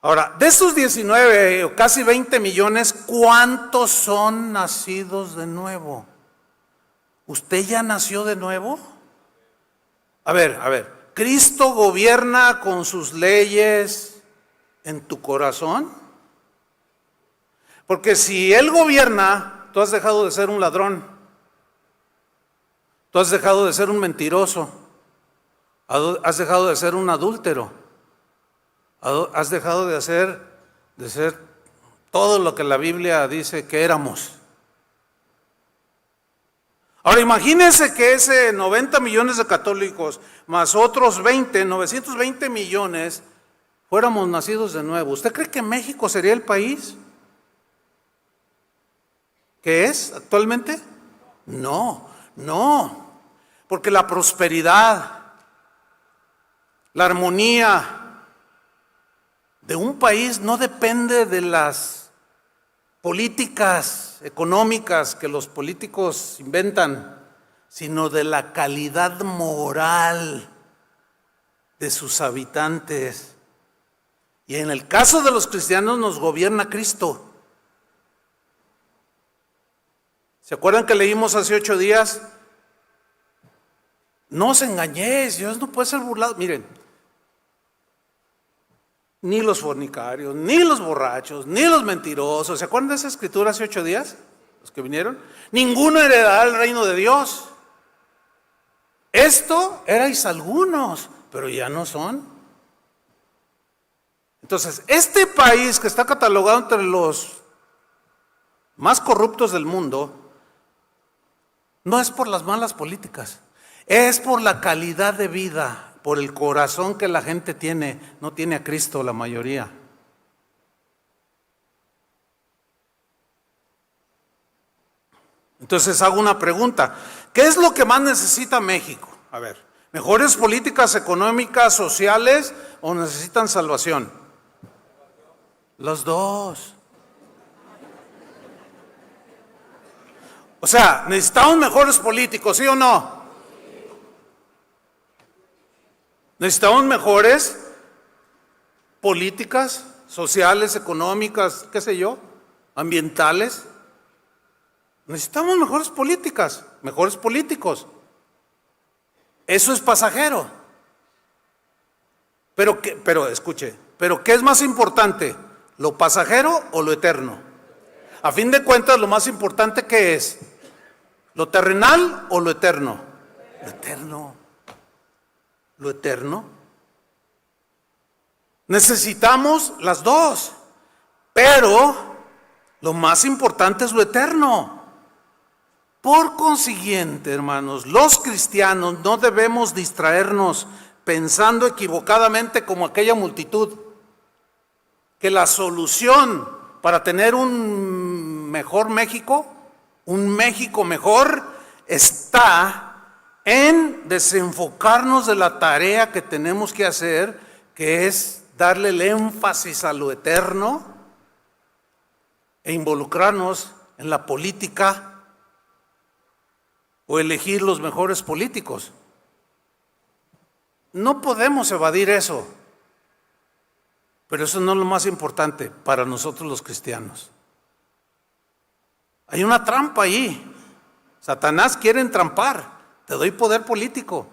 Ahora, de esos 19 o casi 20 millones, ¿cuántos son nacidos de nuevo? ¿Usted ya nació de nuevo? A ver, ¿Cristo gobierna con sus leyes en tu corazón? Porque si Él gobierna, tú has dejado de ser un ladrón, tú has dejado de ser un mentiroso, has dejado de ser un adúltero, has dejado de ser todo lo que la Biblia dice que éramos. Ahora imagínense que ese 90 millones de católicos más otros 920 millones fuéramos nacidos de nuevo. ¿Usted cree que México sería el país que es actualmente? No, porque la prosperidad, la armonía de un país no depende de las políticas económicas que los políticos inventan, sino de la calidad moral de sus habitantes. Y en el caso de los cristianos nos gobierna Cristo. ¿Se acuerdan que leímos hace 8 días? No os engañéis, Dios no puede ser burlado. Miren, ni los fornicarios, ni los borrachos, ni los mentirosos. ¿Se acuerdan de esa escritura hace 8 días? Los que vinieron. Ninguno heredará el reino de Dios. Esto erais algunos, pero ya no son. Entonces, este país que está catalogado entre los más corruptos del mundo, no es por las malas políticas, es por la calidad de vida, por el corazón que la gente tiene. No tiene a Cristo la mayoría. Entonces hago una pregunta. ¿Qué es lo que más necesita México? A ver, ¿mejores políticas económicas, sociales o necesitan salvación? Los dos. O sea, necesitamos mejores políticos, ¿sí o no? Necesitamos mejores políticas sociales, económicas, qué sé yo, ambientales. Necesitamos mejores políticas, mejores políticos. Eso es pasajero. Pero escuche, ¿qué es más importante? ¿Lo pasajero o lo eterno? A fin de cuentas, lo más importante, ¿qué es? ¿Lo terrenal o lo eterno? Lo eterno. Lo eterno. Necesitamos las dos, pero lo más importante es lo eterno. Por consiguiente, hermanos, los cristianos no debemos distraernos pensando equivocadamente como aquella multitud, que la solución para tener un mejor México, un México mejor, está en desenfocarnos de la tarea que tenemos que hacer, que es darle el énfasis a lo eterno e involucrarnos en la política o elegir los mejores políticos. No podemos evadir eso, pero eso no es lo más importante para nosotros los cristianos. Hay una trampa ahí. Satanás quiere entrampar. Te doy poder político.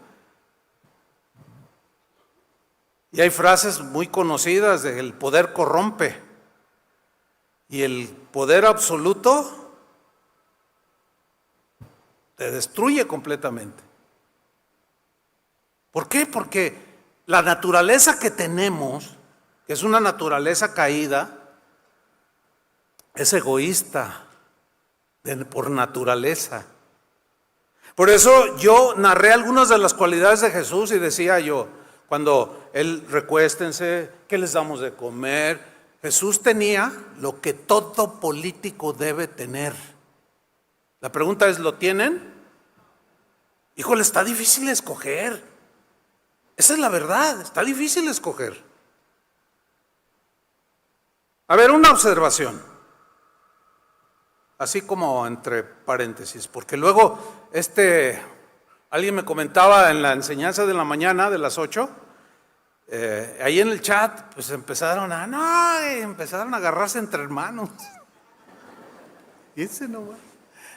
Y hay frases muy conocidas de el poder corrompe. Y el poder absoluto te destruye completamente. ¿Por qué? Porque la naturaleza que tenemos, que es una naturaleza caída, es egoísta por naturaleza. Por eso yo narré algunas de las cualidades de Jesús y decía yo, cuando él recuéstense, ¿qué les damos de comer? Jesús tenía lo que todo político debe tener. La pregunta es, ¿lo tienen? Híjole, está difícil escoger. Esa es la verdad, está difícil escoger. A ver, una observación, así como entre paréntesis, porque luego alguien me comentaba en la enseñanza de la mañana de las 8, ahí en el chat, pues empezaron a agarrarse entre hermanos. Y ese no va.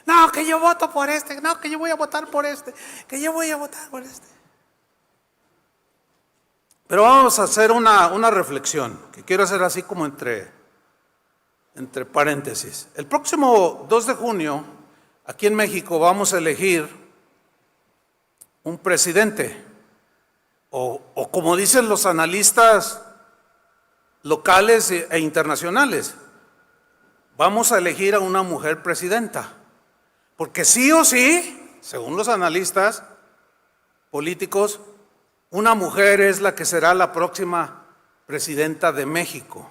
No, que yo voto por este, no, que yo voy a votar por este, que yo voy a votar por este. Pero vamos a hacer una reflexión, que quiero hacer así como entre paréntesis. El próximo 2 de junio, aquí en México, vamos a elegir un presidente, o como dicen los analistas locales e internacionales, vamos a elegir a una mujer presidenta. Porque sí o sí, según los analistas políticos, una mujer es la que será la próxima presidenta de México.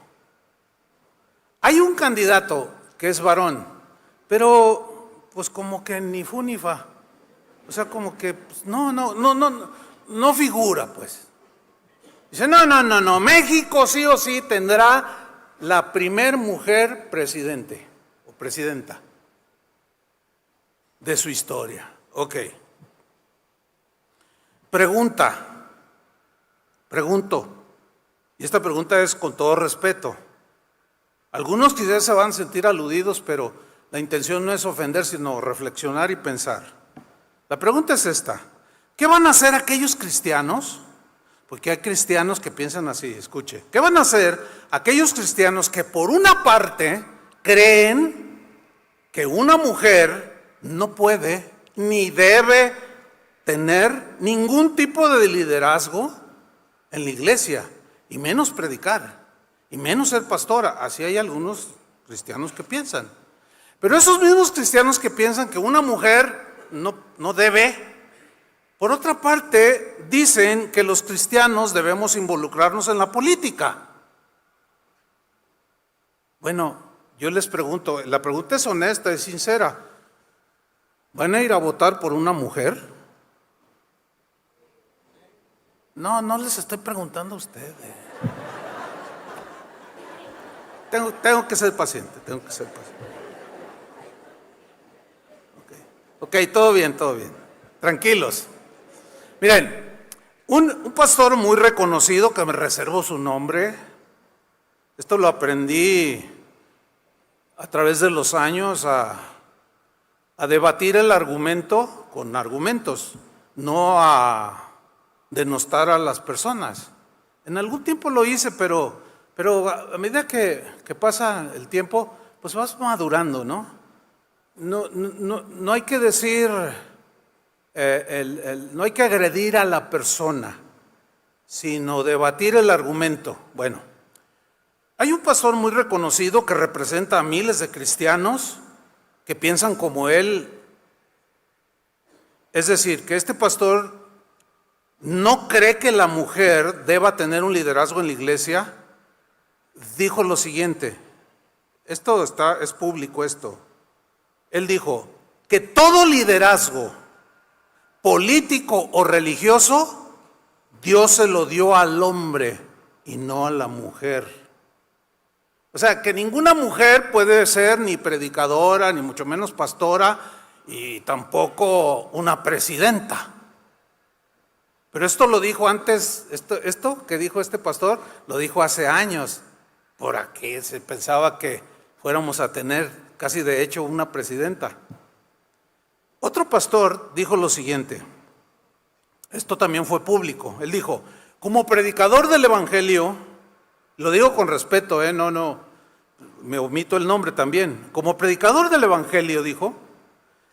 Hay un candidato que es varón, pero pues como que ni fu ni fa. O sea, como que pues, no figura, pues. Dice, no, México sí o sí tendrá la primer mujer presidente o presidenta de su historia. Ok. Pregunto, y esta pregunta es con todo respeto. Algunos quizás se van a sentir aludidos, pero la intención no es ofender, sino reflexionar y pensar. La pregunta es esta: ¿qué van a hacer aquellos cristianos? Porque hay cristianos que piensan así, escuche. ¿Qué van a hacer aquellos cristianos que por una parte creen que una mujer no puede ni debe tener ningún tipo de liderazgo en la iglesia, y menos predicar, y menos ser pastora? Así hay algunos cristianos que piensan. Pero esos mismos cristianos que piensan que una mujer no debe, por otra parte, dicen que los cristianos debemos involucrarnos en la política. Bueno, yo les pregunto, la pregunta es honesta, es sincera. ¿Van a ir a votar por una mujer? No les estoy preguntando a ustedes. Tengo que ser paciente, Ok, todo bien. Tranquilos. Miren, un pastor muy reconocido, que me reservo su nombre, esto lo aprendí a través de los años, a debatir el argumento con argumentos, no a denostar a las personas. En algún tiempo lo hice, pero a medida que pasa el tiempo, pues vas madurando, ¿no? No hay que decir, no hay que agredir a la persona, sino debatir el argumento. Bueno, hay un pastor muy reconocido que representa a miles de cristianos que piensan como él. Es decir, que este pastor no cree que la mujer deba tener un liderazgo en la iglesia. Dijo lo siguiente: es público esto. Él dijo que todo liderazgo político o religioso, Dios se lo dio al hombre y no a la mujer. O sea, que ninguna mujer puede ser ni predicadora, ni mucho menos pastora, y tampoco una presidenta. Pero esto lo dijo antes, esto que dijo este pastor, lo dijo hace años, por aquí se pensaba que fuéramos a tener casi de hecho una presidenta. Otro pastor dijo lo siguiente, esto también fue público, él dijo, como predicador del evangelio, lo digo con respeto, no, me omito el nombre también, como predicador del evangelio, dijo,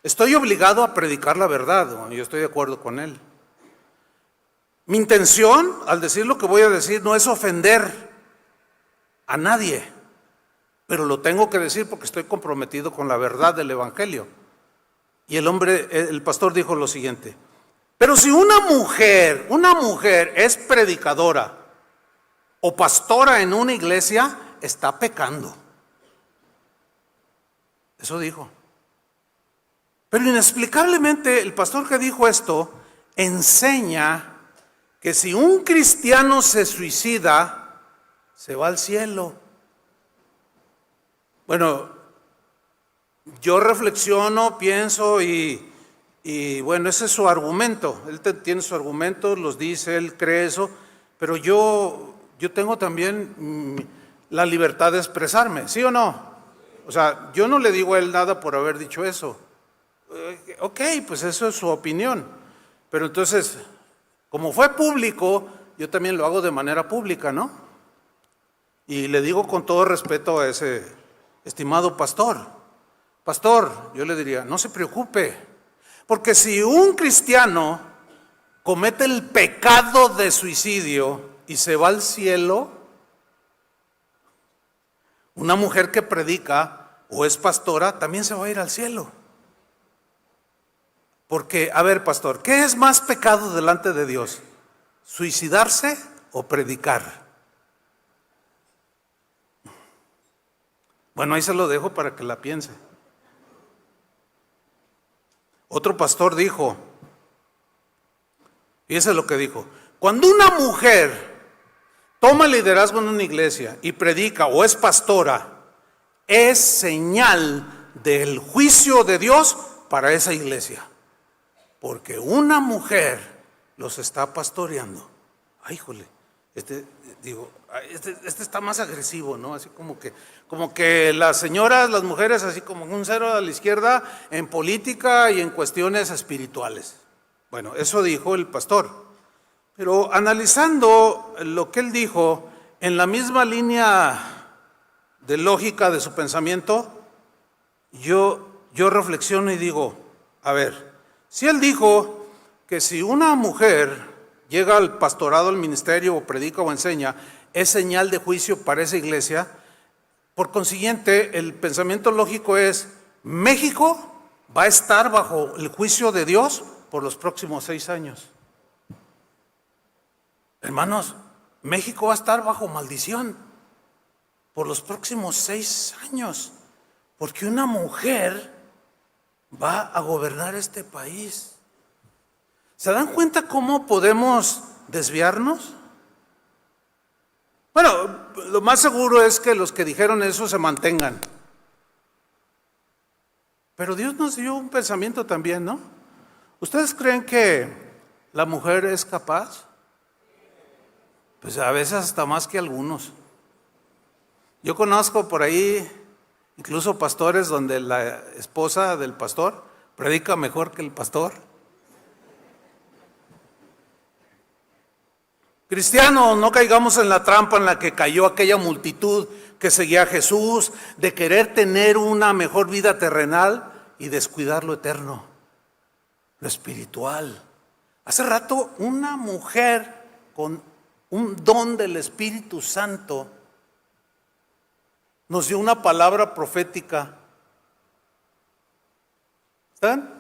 estoy obligado a predicar la verdad, yo estoy de acuerdo con él. Mi intención, al decir lo que voy a decir, no es ofender a nadie, pero lo tengo que decir porque estoy comprometido con la verdad del evangelio. Y el pastor dijo lo siguiente, pero si una mujer es predicadora o pastora en una iglesia, está pecando. Eso dijo. Pero inexplicablemente el pastor que dijo esto enseña que si un cristiano se suicida, se va al cielo. Bueno, yo reflexiono, pienso y bueno, ese es su argumento. Él tiene sus argumentos, los dice, él cree eso, pero yo tengo también la libertad de expresarme, ¿sí o no? O sea, yo no le digo a él nada por haber dicho eso. Ok, pues eso es su opinión. Pero entonces, como fue público, yo también lo hago de manera pública, ¿no? Y le digo con todo respeto a ese estimado pastor, yo le diría, no se preocupe, porque si un cristiano comete el pecado de suicidio y se va al cielo, una mujer que predica o es pastora también se va a ir al cielo. Porque, a ver, pastor, ¿qué es más pecado delante de Dios? ¿Suicidarse o predicar? Bueno, ahí se lo dejo para que la piense. Otro pastor dijo, fíjese lo que dijo, cuando una mujer toma liderazgo en una iglesia y predica o es pastora, es señal del juicio de Dios para esa iglesia. Porque una mujer los está pastoreando. Ay, híjole, este está más agresivo, ¿no? Así como que las señoras, las mujeres, así como un cero a la izquierda en política y en cuestiones espirituales. Bueno, eso dijo el pastor. Pero analizando lo que él dijo, en la misma línea de lógica de su pensamiento, yo reflexiono y digo, a ver, si él dijo que si una mujer llega al pastorado, al ministerio, o predica o enseña, es señal de juicio para esa iglesia, por consiguiente, el pensamiento lógico es, México va a estar bajo el juicio de Dios por los próximos 6 años. Hermanos, México va a estar bajo maldición por los próximos 6 años, porque una mujer va a gobernar este país. ¿Se dan cuenta cómo podemos desviarnos? Bueno, lo más seguro es que los que dijeron eso se mantengan. Pero Dios nos dio un pensamiento también, ¿no? ¿Ustedes creen que la mujer es capaz? Pues a veces hasta más que algunos. Yo conozco por ahí incluso pastores donde la esposa del pastor predica mejor que el pastor. Cristianos, no caigamos en la trampa en la que cayó aquella multitud que seguía a Jesús, de querer tener una mejor vida terrenal y descuidar lo eterno, lo espiritual. Hace rato una mujer con un don del Espíritu Santo nos dio una palabra profética. ¿Están?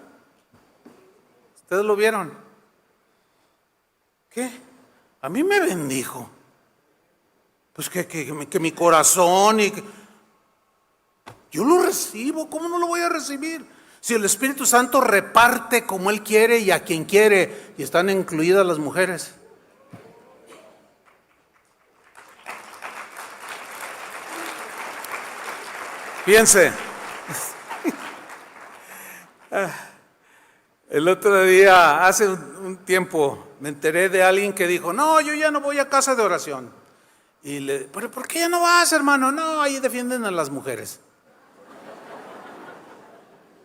¿Ustedes lo vieron? ¿Qué? A mí me bendijo. Pues que mi corazón Yo lo recibo, ¿cómo no lo voy a recibir? Si el Espíritu Santo reparte como Él quiere y a quien quiere, y están incluidas las mujeres. Fíjense, el otro día, hace un tiempo, me enteré de alguien que dijo, no, yo ya no voy a casa de oración. ¿Pero por qué ya no vas, hermano? No, ahí defienden a las mujeres.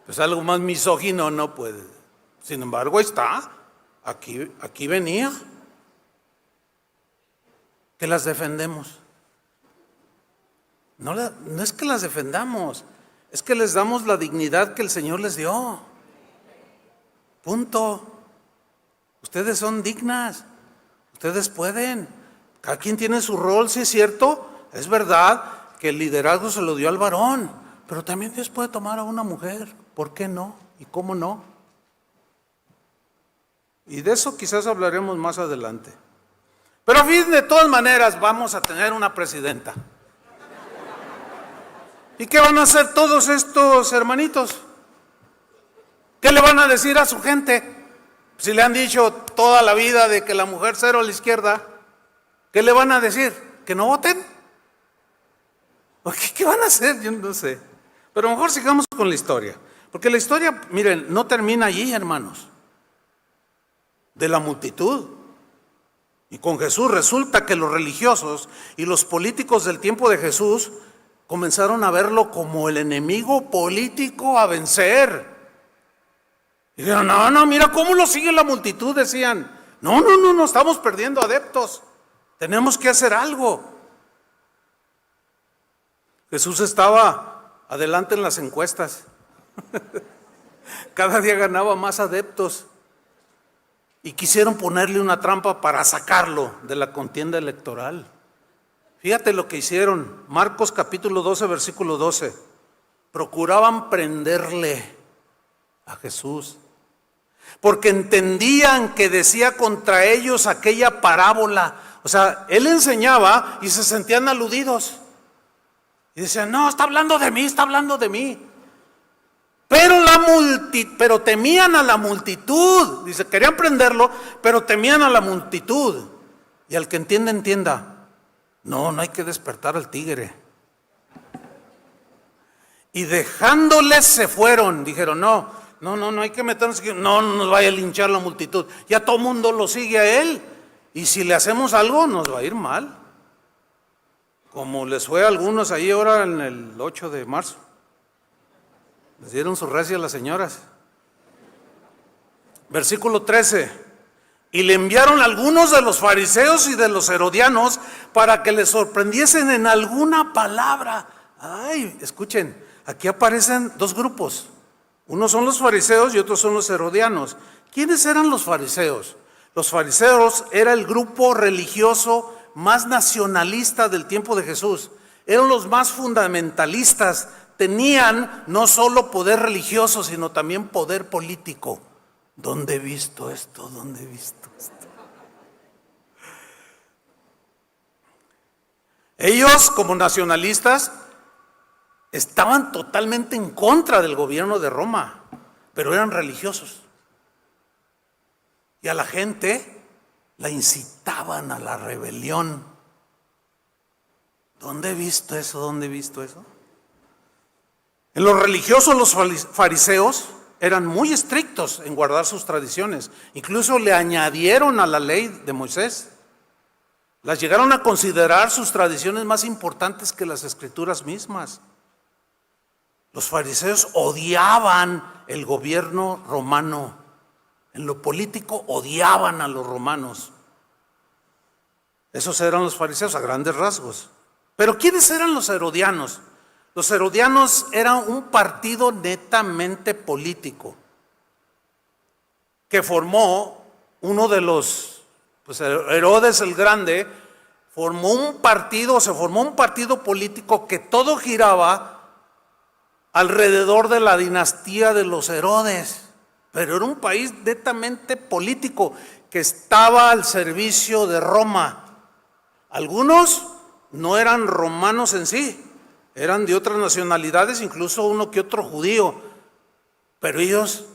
Pues algo más misógino no puede. Sin embargo, está. Aquí venía. Que las defendemos. No es que las defendamos, es que les damos la dignidad que el Señor les dio. Punto. Ustedes son dignas. Ustedes pueden. Cada quien tiene su rol, sí es cierto. Es verdad que el liderazgo se lo dio al varón, pero también Dios puede tomar a una mujer. ¿Por qué no? ¿Y cómo no? Y de eso quizás hablaremos más adelante. Pero en fin, de todas maneras vamos a tener una presidenta. ¿Y qué van a hacer todos estos hermanitos? ¿Qué le van a decir a su gente? Si le han dicho toda la vida de que la mujer cero a la izquierda, ¿qué le van a decir? ¿Que no voten? ¿O qué van a hacer? Yo no sé. Pero mejor sigamos con la historia. Porque la historia, miren, no termina allí, hermanos. De la multitud. Y con Jesús resulta que los religiosos y los políticos del tiempo de Jesús comenzaron a verlo como el enemigo político a vencer. Y dijeron, no, mira cómo lo sigue la multitud, decían. No, estamos perdiendo adeptos. Tenemos que hacer algo. Jesús estaba adelante en las encuestas. Cada día ganaba más adeptos. Y quisieron ponerle una trampa para sacarlo de la contienda electoral. Fíjate lo que hicieron. Marcos capítulo 12, versículo 12. Procuraban prenderle a Jesús, porque entendían que decía contra ellos aquella parábola. O sea, él enseñaba y se sentían aludidos. Y decían, no, está hablando de mí. Pero temían a la multitud. Dice, querían prenderlo, pero temían a la multitud. Y al que entienda, entienda. No hay que despertar al tigre. Y dejándoles se fueron. Dijeron, no hay que meternos aquí. No nos vaya a linchar la multitud. Ya todo mundo lo sigue a él. Y si le hacemos algo, nos va a ir mal. Como les fue a algunos ahí ahora en el 8 de marzo. Les dieron su recia a las señoras. Versículo 13. Y le enviaron algunos de los fariseos y de los herodianos para que le sorprendiesen en alguna palabra. Ay, escuchen, aquí aparecen dos grupos. Unos son los fariseos y otros son los herodianos. ¿Quiénes eran los fariseos? Los fariseos era el grupo religioso más nacionalista del tiempo de Jesús. Eran los más fundamentalistas. Tenían no solo poder religioso, sino también poder político. ¿Dónde he visto esto? Ellos, como nacionalistas, estaban totalmente en contra del gobierno de Roma, pero eran religiosos. Y a la gente la incitaban a la rebelión. ¿Dónde he visto eso? En lo religioso, los fariseos eran muy estrictos en guardar sus tradiciones. Incluso le añadieron a la ley de Moisés. Las llegaron a considerar sus tradiciones más importantes que las escrituras mismas. Los fariseos odiaban el gobierno romano. En lo político odiaban a los romanos. Esos eran los fariseos a grandes rasgos. Pero ¿quiénes eran los herodianos? Los herodianos eran un partido netamente político que formó uno de los, Herodes el Grande, se formó un partido político que todo giraba alrededor de la dinastía de los Herodes. Pero era un país netamente político que estaba al servicio de Roma. Algunos no eran romanos en sí, eran de otras nacionalidades, incluso uno que otro judío, pero ellos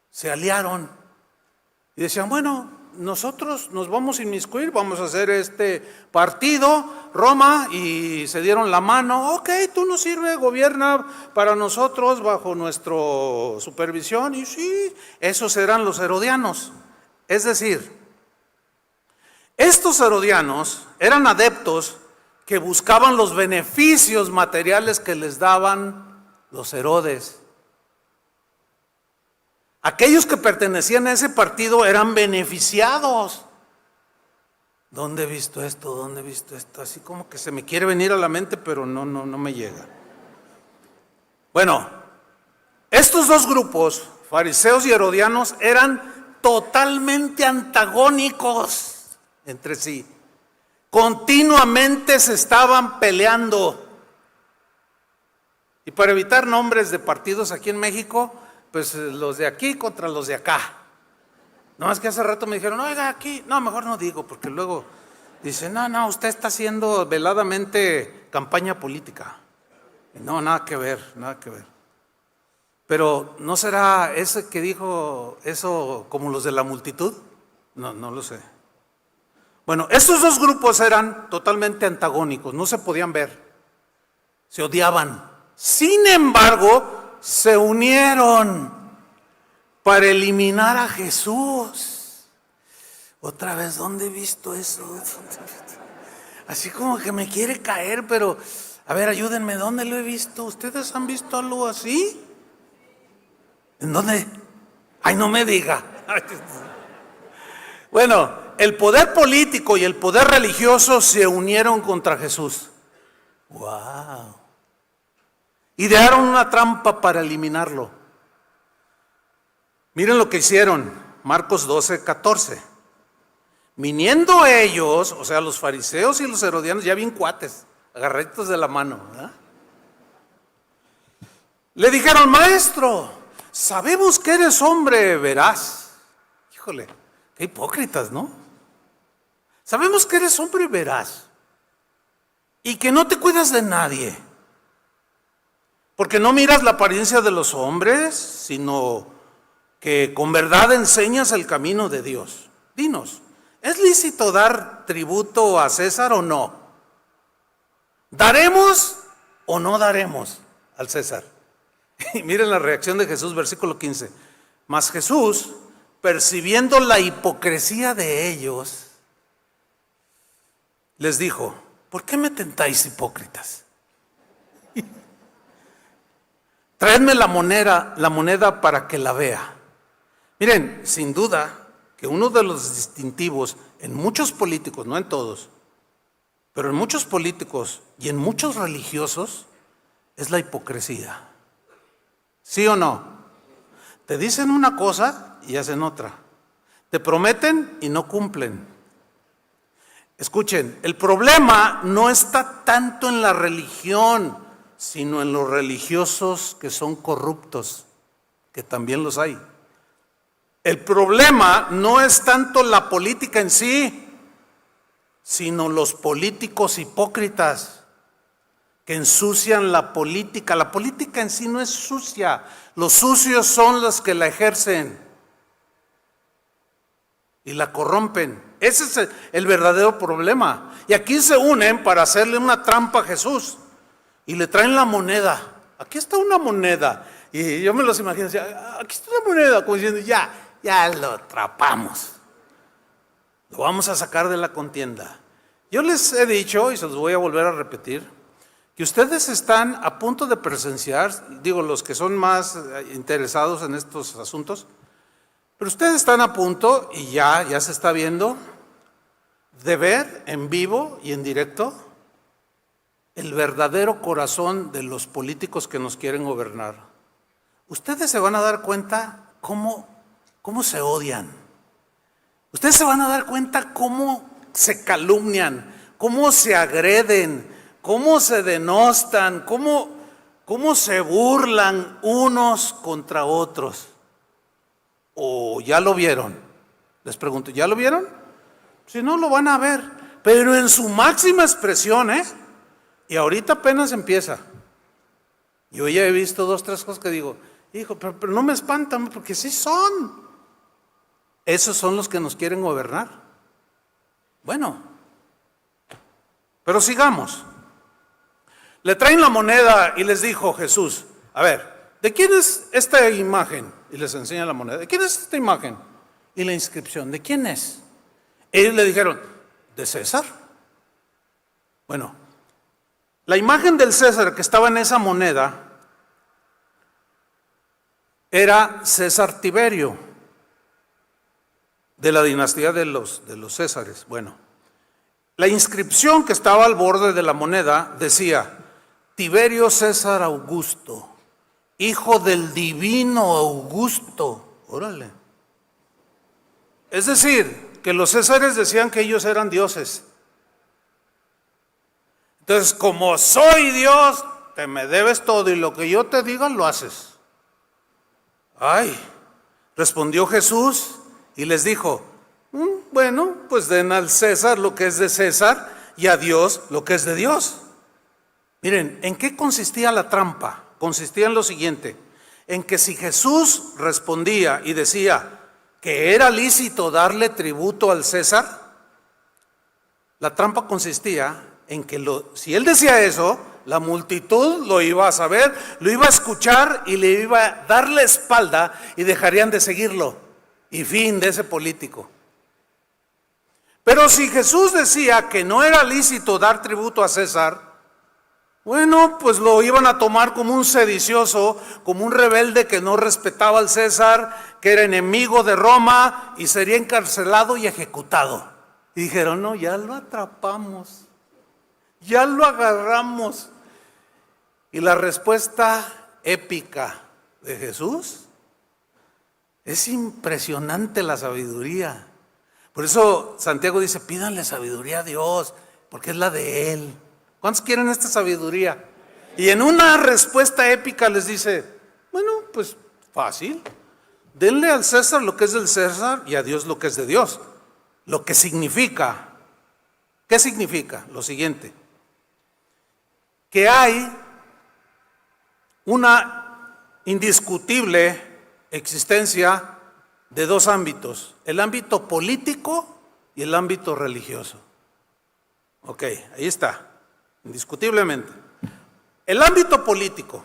se aliaron y decían, bueno, nosotros nos vamos a inmiscuir, vamos a hacer este partido, Roma, y se dieron la mano, ok, tú nos sirve, gobierna para nosotros bajo nuestra supervisión, y sí, esos eran los herodianos. Es decir, estos herodianos eran adeptos que buscaban los beneficios materiales que les daban los Herodes. Aquellos que pertenecían a ese partido eran beneficiados. ¿Dónde he visto esto? ¿Dónde he visto esto? Así como que se me quiere venir a la mente, pero no me llega. Bueno, estos dos grupos, fariseos y herodianos, eran totalmente antagónicos entre sí. Continuamente se estaban peleando. Y para evitar nombres de partidos aquí en México, pues los de aquí contra los de acá. No más que hace rato me dijeron, oiga, aquí, no, mejor no digo, porque luego dicen, no, usted está haciendo veladamente campaña política. No, nada que ver. Pero ¿no será ese que dijo eso como los de la multitud? No lo sé. Bueno, estos dos grupos eran totalmente antagónicos, no se podían ver, se odiaban. Sin embargo, se unieron para eliminar a Jesús. Otra vez, ¿dónde he visto eso? Así como que me quiere caer, pero a ver, ayúdenme, ¿dónde lo he visto? ¿Ustedes han visto algo así? ¿En dónde? Ay, no me diga. Bueno, el poder político y el poder religioso se unieron contra Jesús. ¡Wow! Idearon una trampa para eliminarlo. Miren lo que hicieron, Marcos 12:14. Viniendo ellos, o sea, los fariseos y los herodianos, ya bien cuates, agarraditos de la mano, ¿verdad? Le dijeron, maestro, sabemos que eres hombre veraz. Híjole, qué hipócritas, ¿no? Sabemos que eres hombre veraz y que no te cuidas de nadie, porque no miras la apariencia de los hombres, sino que con verdad enseñas el camino de Dios. Dinos, ¿es lícito dar tributo a César o no? ¿Daremos o no daremos al César? Y miren la reacción de Jesús, versículo 15. Mas Jesús, percibiendo la hipocresía de ellos, les dijo, ¿por qué me tentáis, hipócritas? Traedme la moneda para que la vea. Miren, sin duda que uno de los distintivos en muchos políticos, no en todos, pero en muchos políticos y en muchos religiosos, es la hipocresía. ¿Sí o no? Te dicen una cosa y hacen otra. Te prometen y no cumplen. Escuchen, el problema no está tanto en la religión, sino en los religiosos que son corruptos, que también los hay. El problema no es tanto la política en sí, sino los políticos hipócritas que ensucian la política. La política en sí no es sucia, los sucios son los que la ejercen y la corrompen. Ese es el verdadero problema. Y aquí se unen para hacerle una trampa a Jesús y le traen la moneda. Aquí está una moneda. Y yo me los imagino, aquí está una moneda, como diciendo, ya lo atrapamos. Lo vamos a sacar de la contienda. Yo les he dicho, y se los voy a volver a repetir, que ustedes están a punto de presenciar, digo los que son más interesados en estos asuntos, pero ustedes están a punto, y ya se está viendo, de ver en vivo y en directo el verdadero corazón de los políticos que nos quieren gobernar. Ustedes se van a dar cuenta cómo se odian. Ustedes se van a dar cuenta cómo se calumnian, cómo se agreden, cómo se denostan, cómo se burlan unos contra otros. ¿O ya lo vieron? Les pregunto, ¿ya lo vieron? Si no, lo van a ver, pero en su máxima expresión, Y ahorita apenas empieza. Yo ya he visto 2, 3 cosas que digo, hijo, pero no me espantan, porque sí son. Esos son los que nos quieren gobernar. Bueno, pero sigamos. Le traen la moneda y les dijo Jesús, a ver, ¿de quién es esta imagen? Y les enseña la moneda. ¿De quién es esta imagen? Y la inscripción, ¿de quién es? Ellos le dijeron, ¿de César? Bueno, la imagen del César que estaba en esa moneda era César Tiberio, de la dinastía de los Césares. Bueno, la inscripción que estaba al borde de la moneda decía, Tiberio César Augusto, hijo del divino Augusto. Órale. Es decir, que los Césares decían que ellos eran dioses. Entonces, como soy Dios, te me debes todo y lo que yo te diga lo haces. Ay, respondió Jesús y les dijo, bueno, pues den al César lo que es de César y a Dios lo que es de Dios. Miren, ¿en qué consistía la trampa? Consistía en lo siguiente, en que si Jesús respondía y decía que era lícito darle tributo al César, la trampa consistía en que si él decía eso, la multitud lo iba a saber, lo iba a escuchar y le iba a dar la espalda y dejarían de seguirlo. Y fin de ese político. Pero si Jesús decía que no era lícito dar tributo a César, bueno, pues lo iban a tomar como un sedicioso, como un rebelde que no respetaba al César, que era enemigo de Roma y sería encarcelado y ejecutado. Y dijeron, no, ya lo atrapamos, ya lo agarramos. Y la respuesta épica de Jesús, es impresionante la sabiduría. Por eso Santiago dice, pídanle sabiduría a Dios, porque es la de Él. ¿Cuántos quieren esta sabiduría? Y en una respuesta épica les dice, bueno, pues fácil. Denle al César lo que es del César y a Dios lo que es de Dios. Lo que significa, ¿qué significa? Lo siguiente, que hay una indiscutible existencia de 2 ámbitos, el ámbito político y el ámbito religioso. Ok, ahí está, indiscutiblemente. El ámbito político,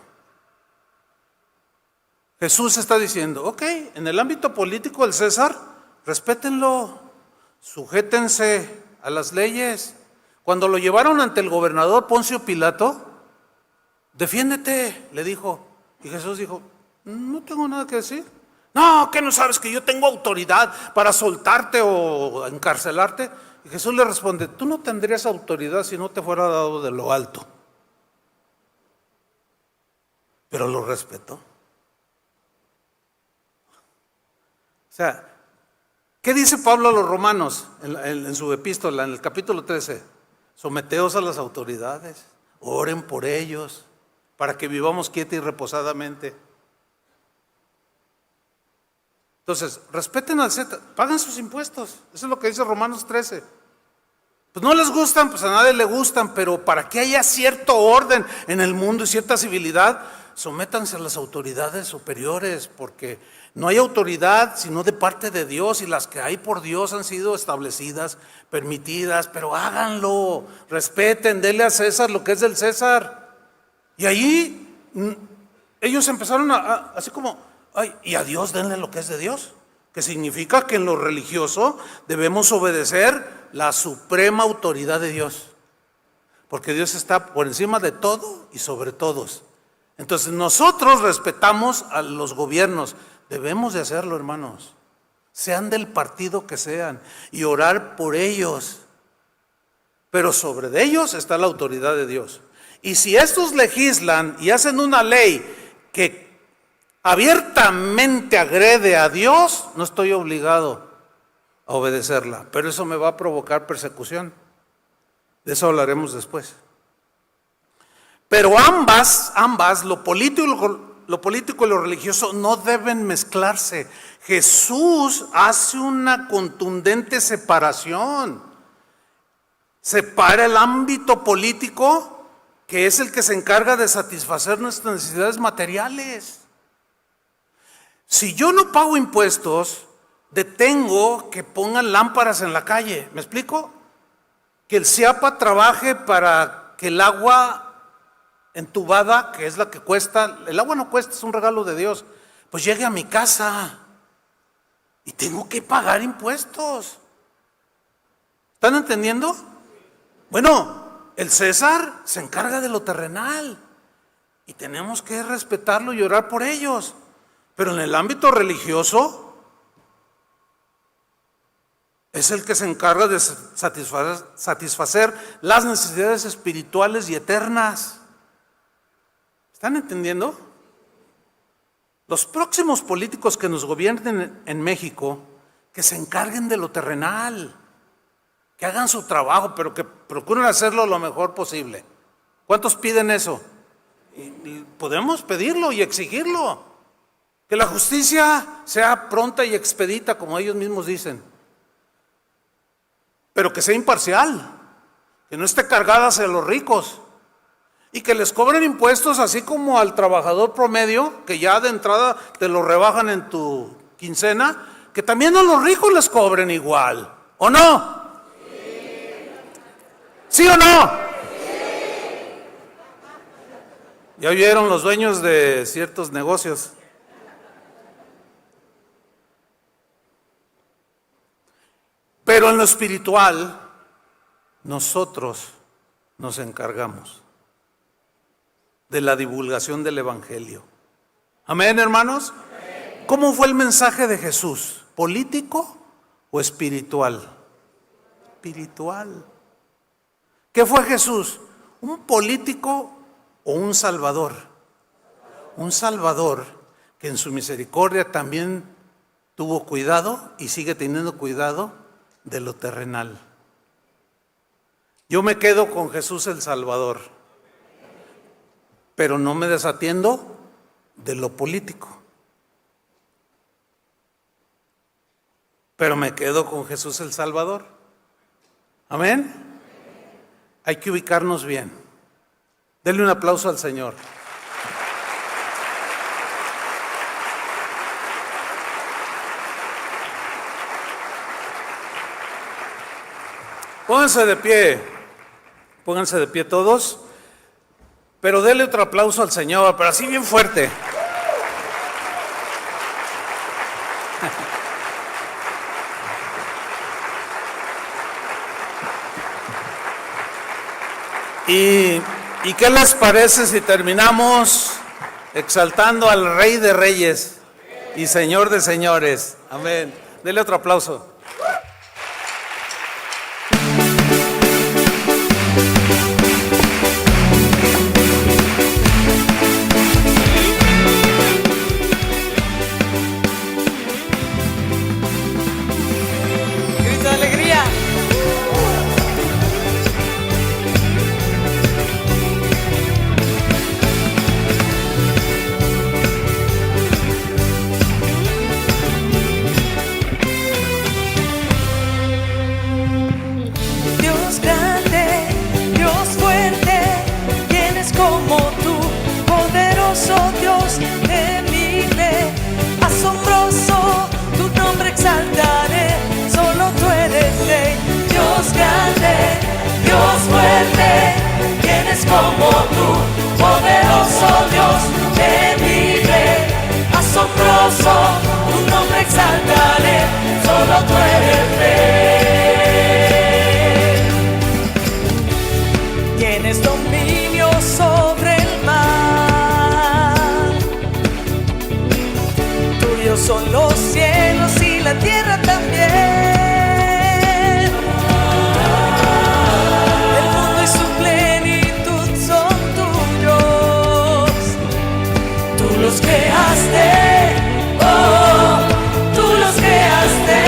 Jesús está diciendo, ok, en el ámbito político del César, respétenlo, sujétense a las leyes. Cuando lo llevaron ante el gobernador Poncio Pilato, defiéndete, le dijo, y Jesús dijo, no tengo nada que decir. No, ¿qué no sabes que yo tengo autoridad para soltarte o encarcelarte? Y Jesús le responde, tú no tendrías autoridad si no te fuera dado de lo alto. Pero lo respetó. O sea, ¿qué dice Pablo a los romanos en su epístola, en el capítulo 13? Someteos a las autoridades, oren por ellos, para que vivamos quieta y reposadamente. Entonces, respeten al César, paguen sus impuestos. Eso es lo que dice Romanos 13. Pues no les gustan, pues a nadie le gustan, pero para que haya cierto orden en el mundo y cierta civilidad, sométanse a las autoridades superiores, porque no hay autoridad sino de parte de Dios, y las que hay por Dios han sido establecidas, permitidas, pero háganlo, respeten, denle a César lo que es del César. Y ahí ellos empezaron así como, ay, y a Dios denle lo que es de Dios, que significa que en lo religioso debemos obedecer la suprema autoridad de Dios, porque Dios está por encima de todo y sobre todos. Entonces nosotros respetamos a los gobiernos, debemos de hacerlo, hermanos, sean del partido que sean, y orar por ellos, pero sobre de ellos está la autoridad de Dios. Y si estos legislan y hacen una ley que abiertamente agrede a Dios, no estoy obligado a obedecerla, pero eso me va a provocar persecución. De eso hablaremos después. Pero ambas, lo político y lo religioso no deben mezclarse. Jesús hace una contundente separación. Separa el ámbito político que es el que se encarga de satisfacer nuestras necesidades materiales. Si yo no pago impuestos, detengo que pongan lámparas en la calle. ¿Me explico? Que el CIAPA trabaje para que el agua entubada, que es la que cuesta, el agua no cuesta, es un regalo de Dios, pues llegue a mi casa y tengo que pagar impuestos. ¿Están entendiendo? Bueno, el César se encarga de lo terrenal y tenemos que respetarlo y orar por ellos, pero en el ámbito religioso es el que se encarga de satisfacer las necesidades espirituales y eternas. ¿Están entendiendo? Los próximos políticos que nos gobiernen en México, que se encarguen de lo terrenal, que hagan su trabajo, pero que procuren hacerlo lo mejor posible. ¿Cuántos piden eso? Y podemos pedirlo y exigirlo. Que la justicia sea pronta y expedita, como ellos mismos dicen. Pero que sea imparcial, que no esté cargada hacia los ricos. Y que les cobren impuestos así como al trabajador promedio, que ya de entrada te lo rebajan en tu quincena, que también a los ricos les cobren igual. ¿O no? ¿Sí o no? Ya vieron los dueños de ciertos negocios. Pero en lo espiritual, nosotros nos encargamos de la divulgación del Evangelio. Amén, hermanos. ¿Cómo fue el mensaje de Jesús? ¿Político o espiritual? Espiritual. ¿Qué fue Jesús? ¿Un político o un salvador? Un salvador que en su misericordia también tuvo cuidado y sigue teniendo cuidado de lo terrenal. Yo me quedo con Jesús el Salvador, pero no me desatiendo de lo político. Pero me quedo con Jesús el Salvador. Amén. Hay que ubicarnos bien. Denle un aplauso al Señor. Pónganse de pie todos, pero denle otro aplauso al Señor, pero así bien fuerte. ¿Y qué les parece si terminamos exaltando al Rey de Reyes y Señor de Señores? Amén. Denle otro aplauso. Como tú, poderoso Dios, temible, asombroso, tu nombre exaltaré, solo tú eres Rey. Tienes dominio sobre el mar, tuyos son los cielos y la tierra también. Los creaste, oh, tú los creaste.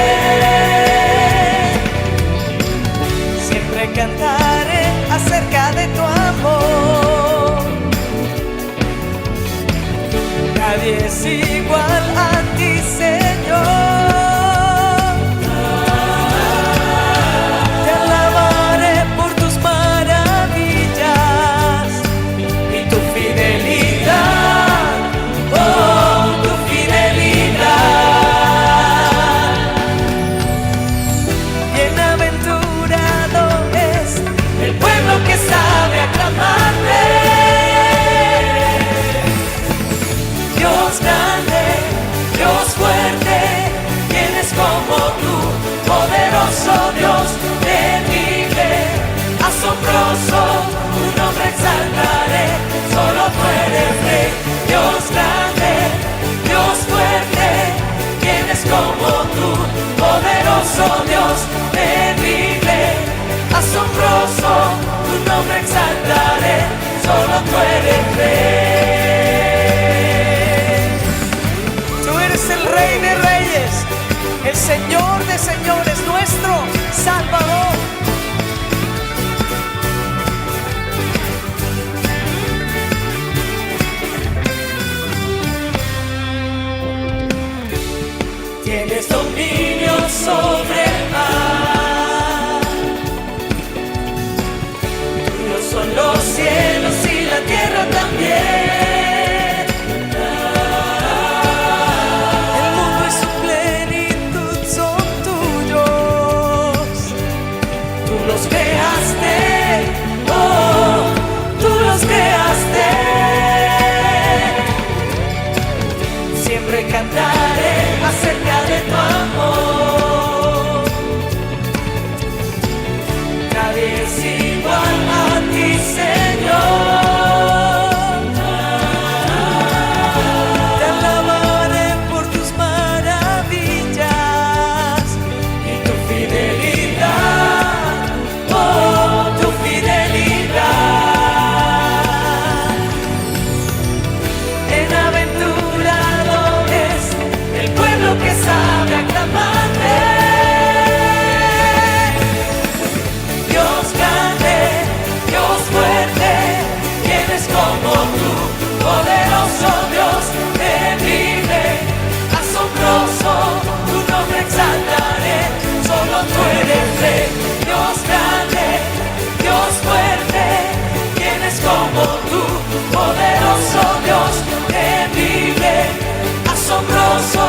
poderoso Dios, temible, asombroso, tu nombre exaltaré. Solo tú eres Rey, Dios grande, Dios fuerte. ¿Quién es como tú? Poderoso Dios, temible, asombroso, tu nombre exaltaré. Solo tú eres Rey. Tú eres el Rey de Reyes, el Señor de señores, nuestro Salvador. Tienes dominio sobre el mar. Tuyos son los cielos y la tierra también. El mundo y su plenitud son tuyos. Tú los creaste, oh, tú los creaste. Siempre cantaré acerca de tu amor. Nadie es igual a ti, Señor. Te alabaré por tus maravillas y tu fidelidad, oh, tu fidelidad. Bienaventurado es el pueblo que sabe aclamarte. Dios grande, Dios fuerte, ¿quién es como tú? Poderoso Dios, temible, asombroso, tu nombre exaltaré. Solo tú eres Rey, Dios grande, Dios fuerte, ¿quién es como tú? Poderoso Dios, temible, asombroso,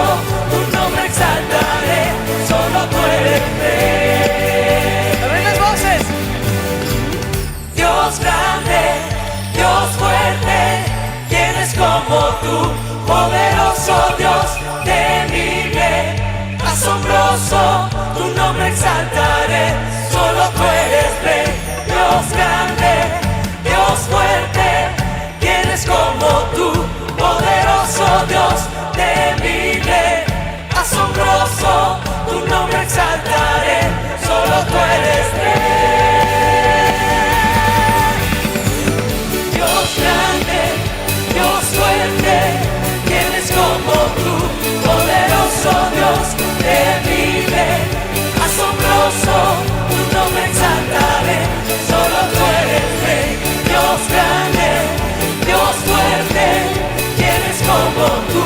tu nombre exaltaré. Solo tú eres Rey. ¿Abren las voces? Dios grande, Dios fuerte, ¿quién es como tú? Poderoso Dios, temible, asombroso, tu nombre exaltaré. Solo tú eres Rey, Dios grande, Dios fuerte, ¿quién es como tú? Poderoso Dios, temible, asombroso, tu nombre exaltaré. Solo tú eres Rey. Dios grande, Dios fuerte, ¿quién es como tú? Poderoso Dios, temible, asombroso, tu nombre exaltaré. Solo tú eres Rey, Dios grande, Dios fuerte, ¿quién es como tú?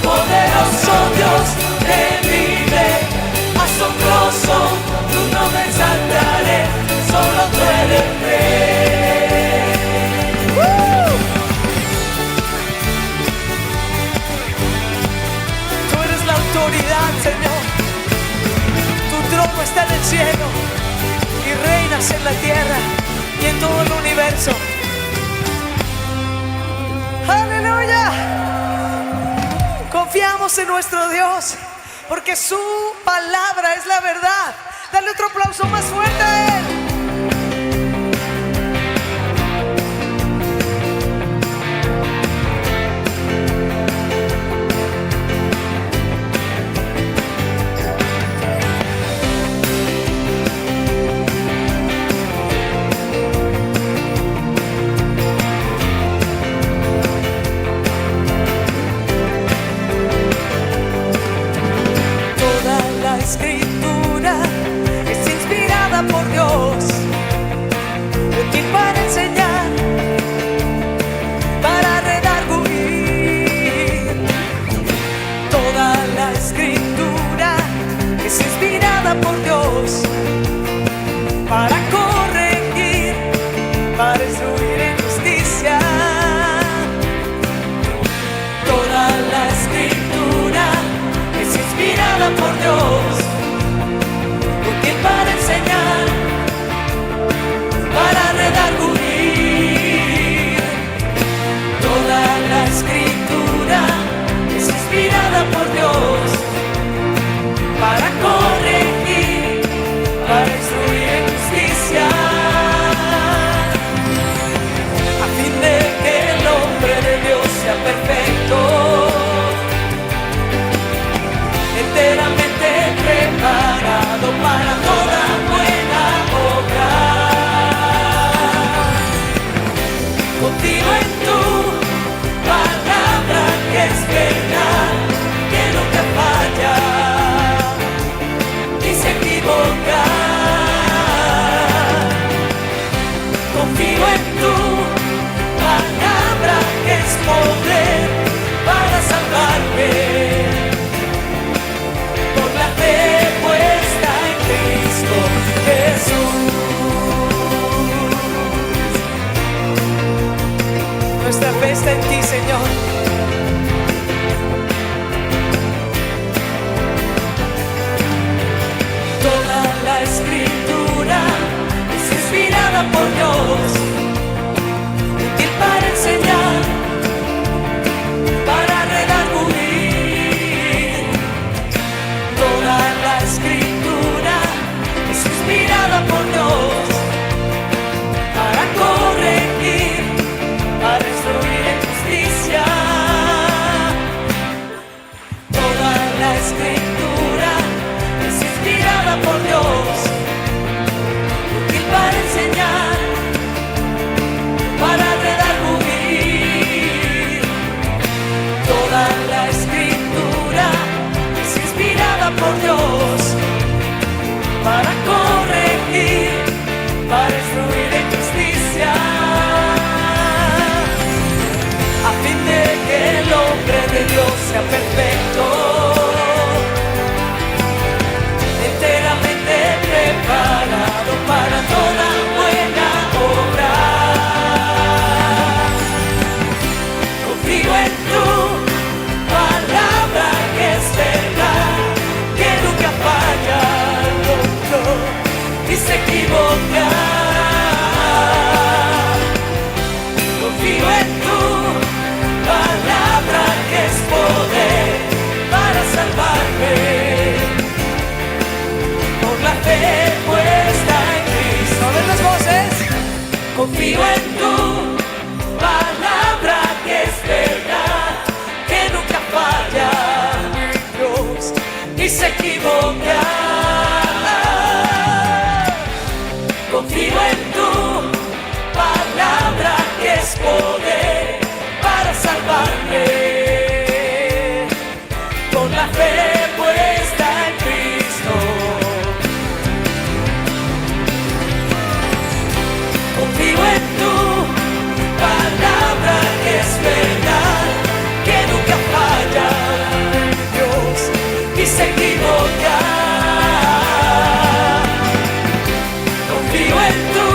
Poderoso Dios, temible, asombroso, tu nombre exaltaré. Solo tú eres Rey. Tú eres la autoridad, Señor. Tu trono está en el cielo y reinas en la tierra y en todo el universo. ¡Aleluya! Confiamos en nuestro Dios porque su palabra es la verdad. Dale otro aplauso más fuerte a Él. Escritura es inspirada para instruir en justicia, a fin de que el hombre de Dios sea perfecto, enteramente preparado para toda buena obra. Confío en tu palabra que es verdad, que nunca falla ni se equivoca. Confío en tu palabra que es poder para salvarme, por la fe puesta en Cristo Jesús. Nuestra fe está en ti, Señor. Toda la escritura es inspirada por Dios, útil para enseñar, para redarguir. Toda la escritura es inspirada por Dios, para corregir, para instruir en justicia. Toda la escritura es inspirada por Dios, útil para enseñar, para redarguir. Toda la escritura es inspirada por Dios, para corregir, para instruir en justicia, a fin de que el hombre de Dios sea perfecto, enteramente preparado para toda buena obra. Confío en tu palabra que es verdad, que nunca falla, no, ni se equivoca. Confío en tu palabra que es poder para salvarme, por la fe puesta en Cristo. A ver las voces. Confío en tu palabra que es verdad, que nunca falla, Dios, ni se equivoca. Confío en tu palabra que es poder para salvarme, con la fe puesta en Cristo. Confío en tu palabra que es verdad, que nunca falla, Dios, ni se equivoca. Confío en tu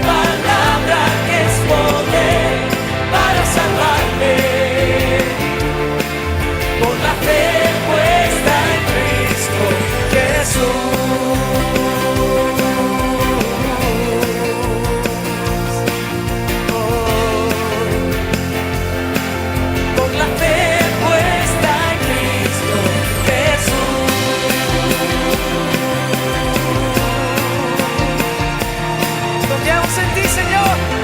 palabra que es poder para salvarme, por la fe puesta en Cristo Jesús. Por la fe puesta en Cristo Jesús. Confiamos en ti, Señor.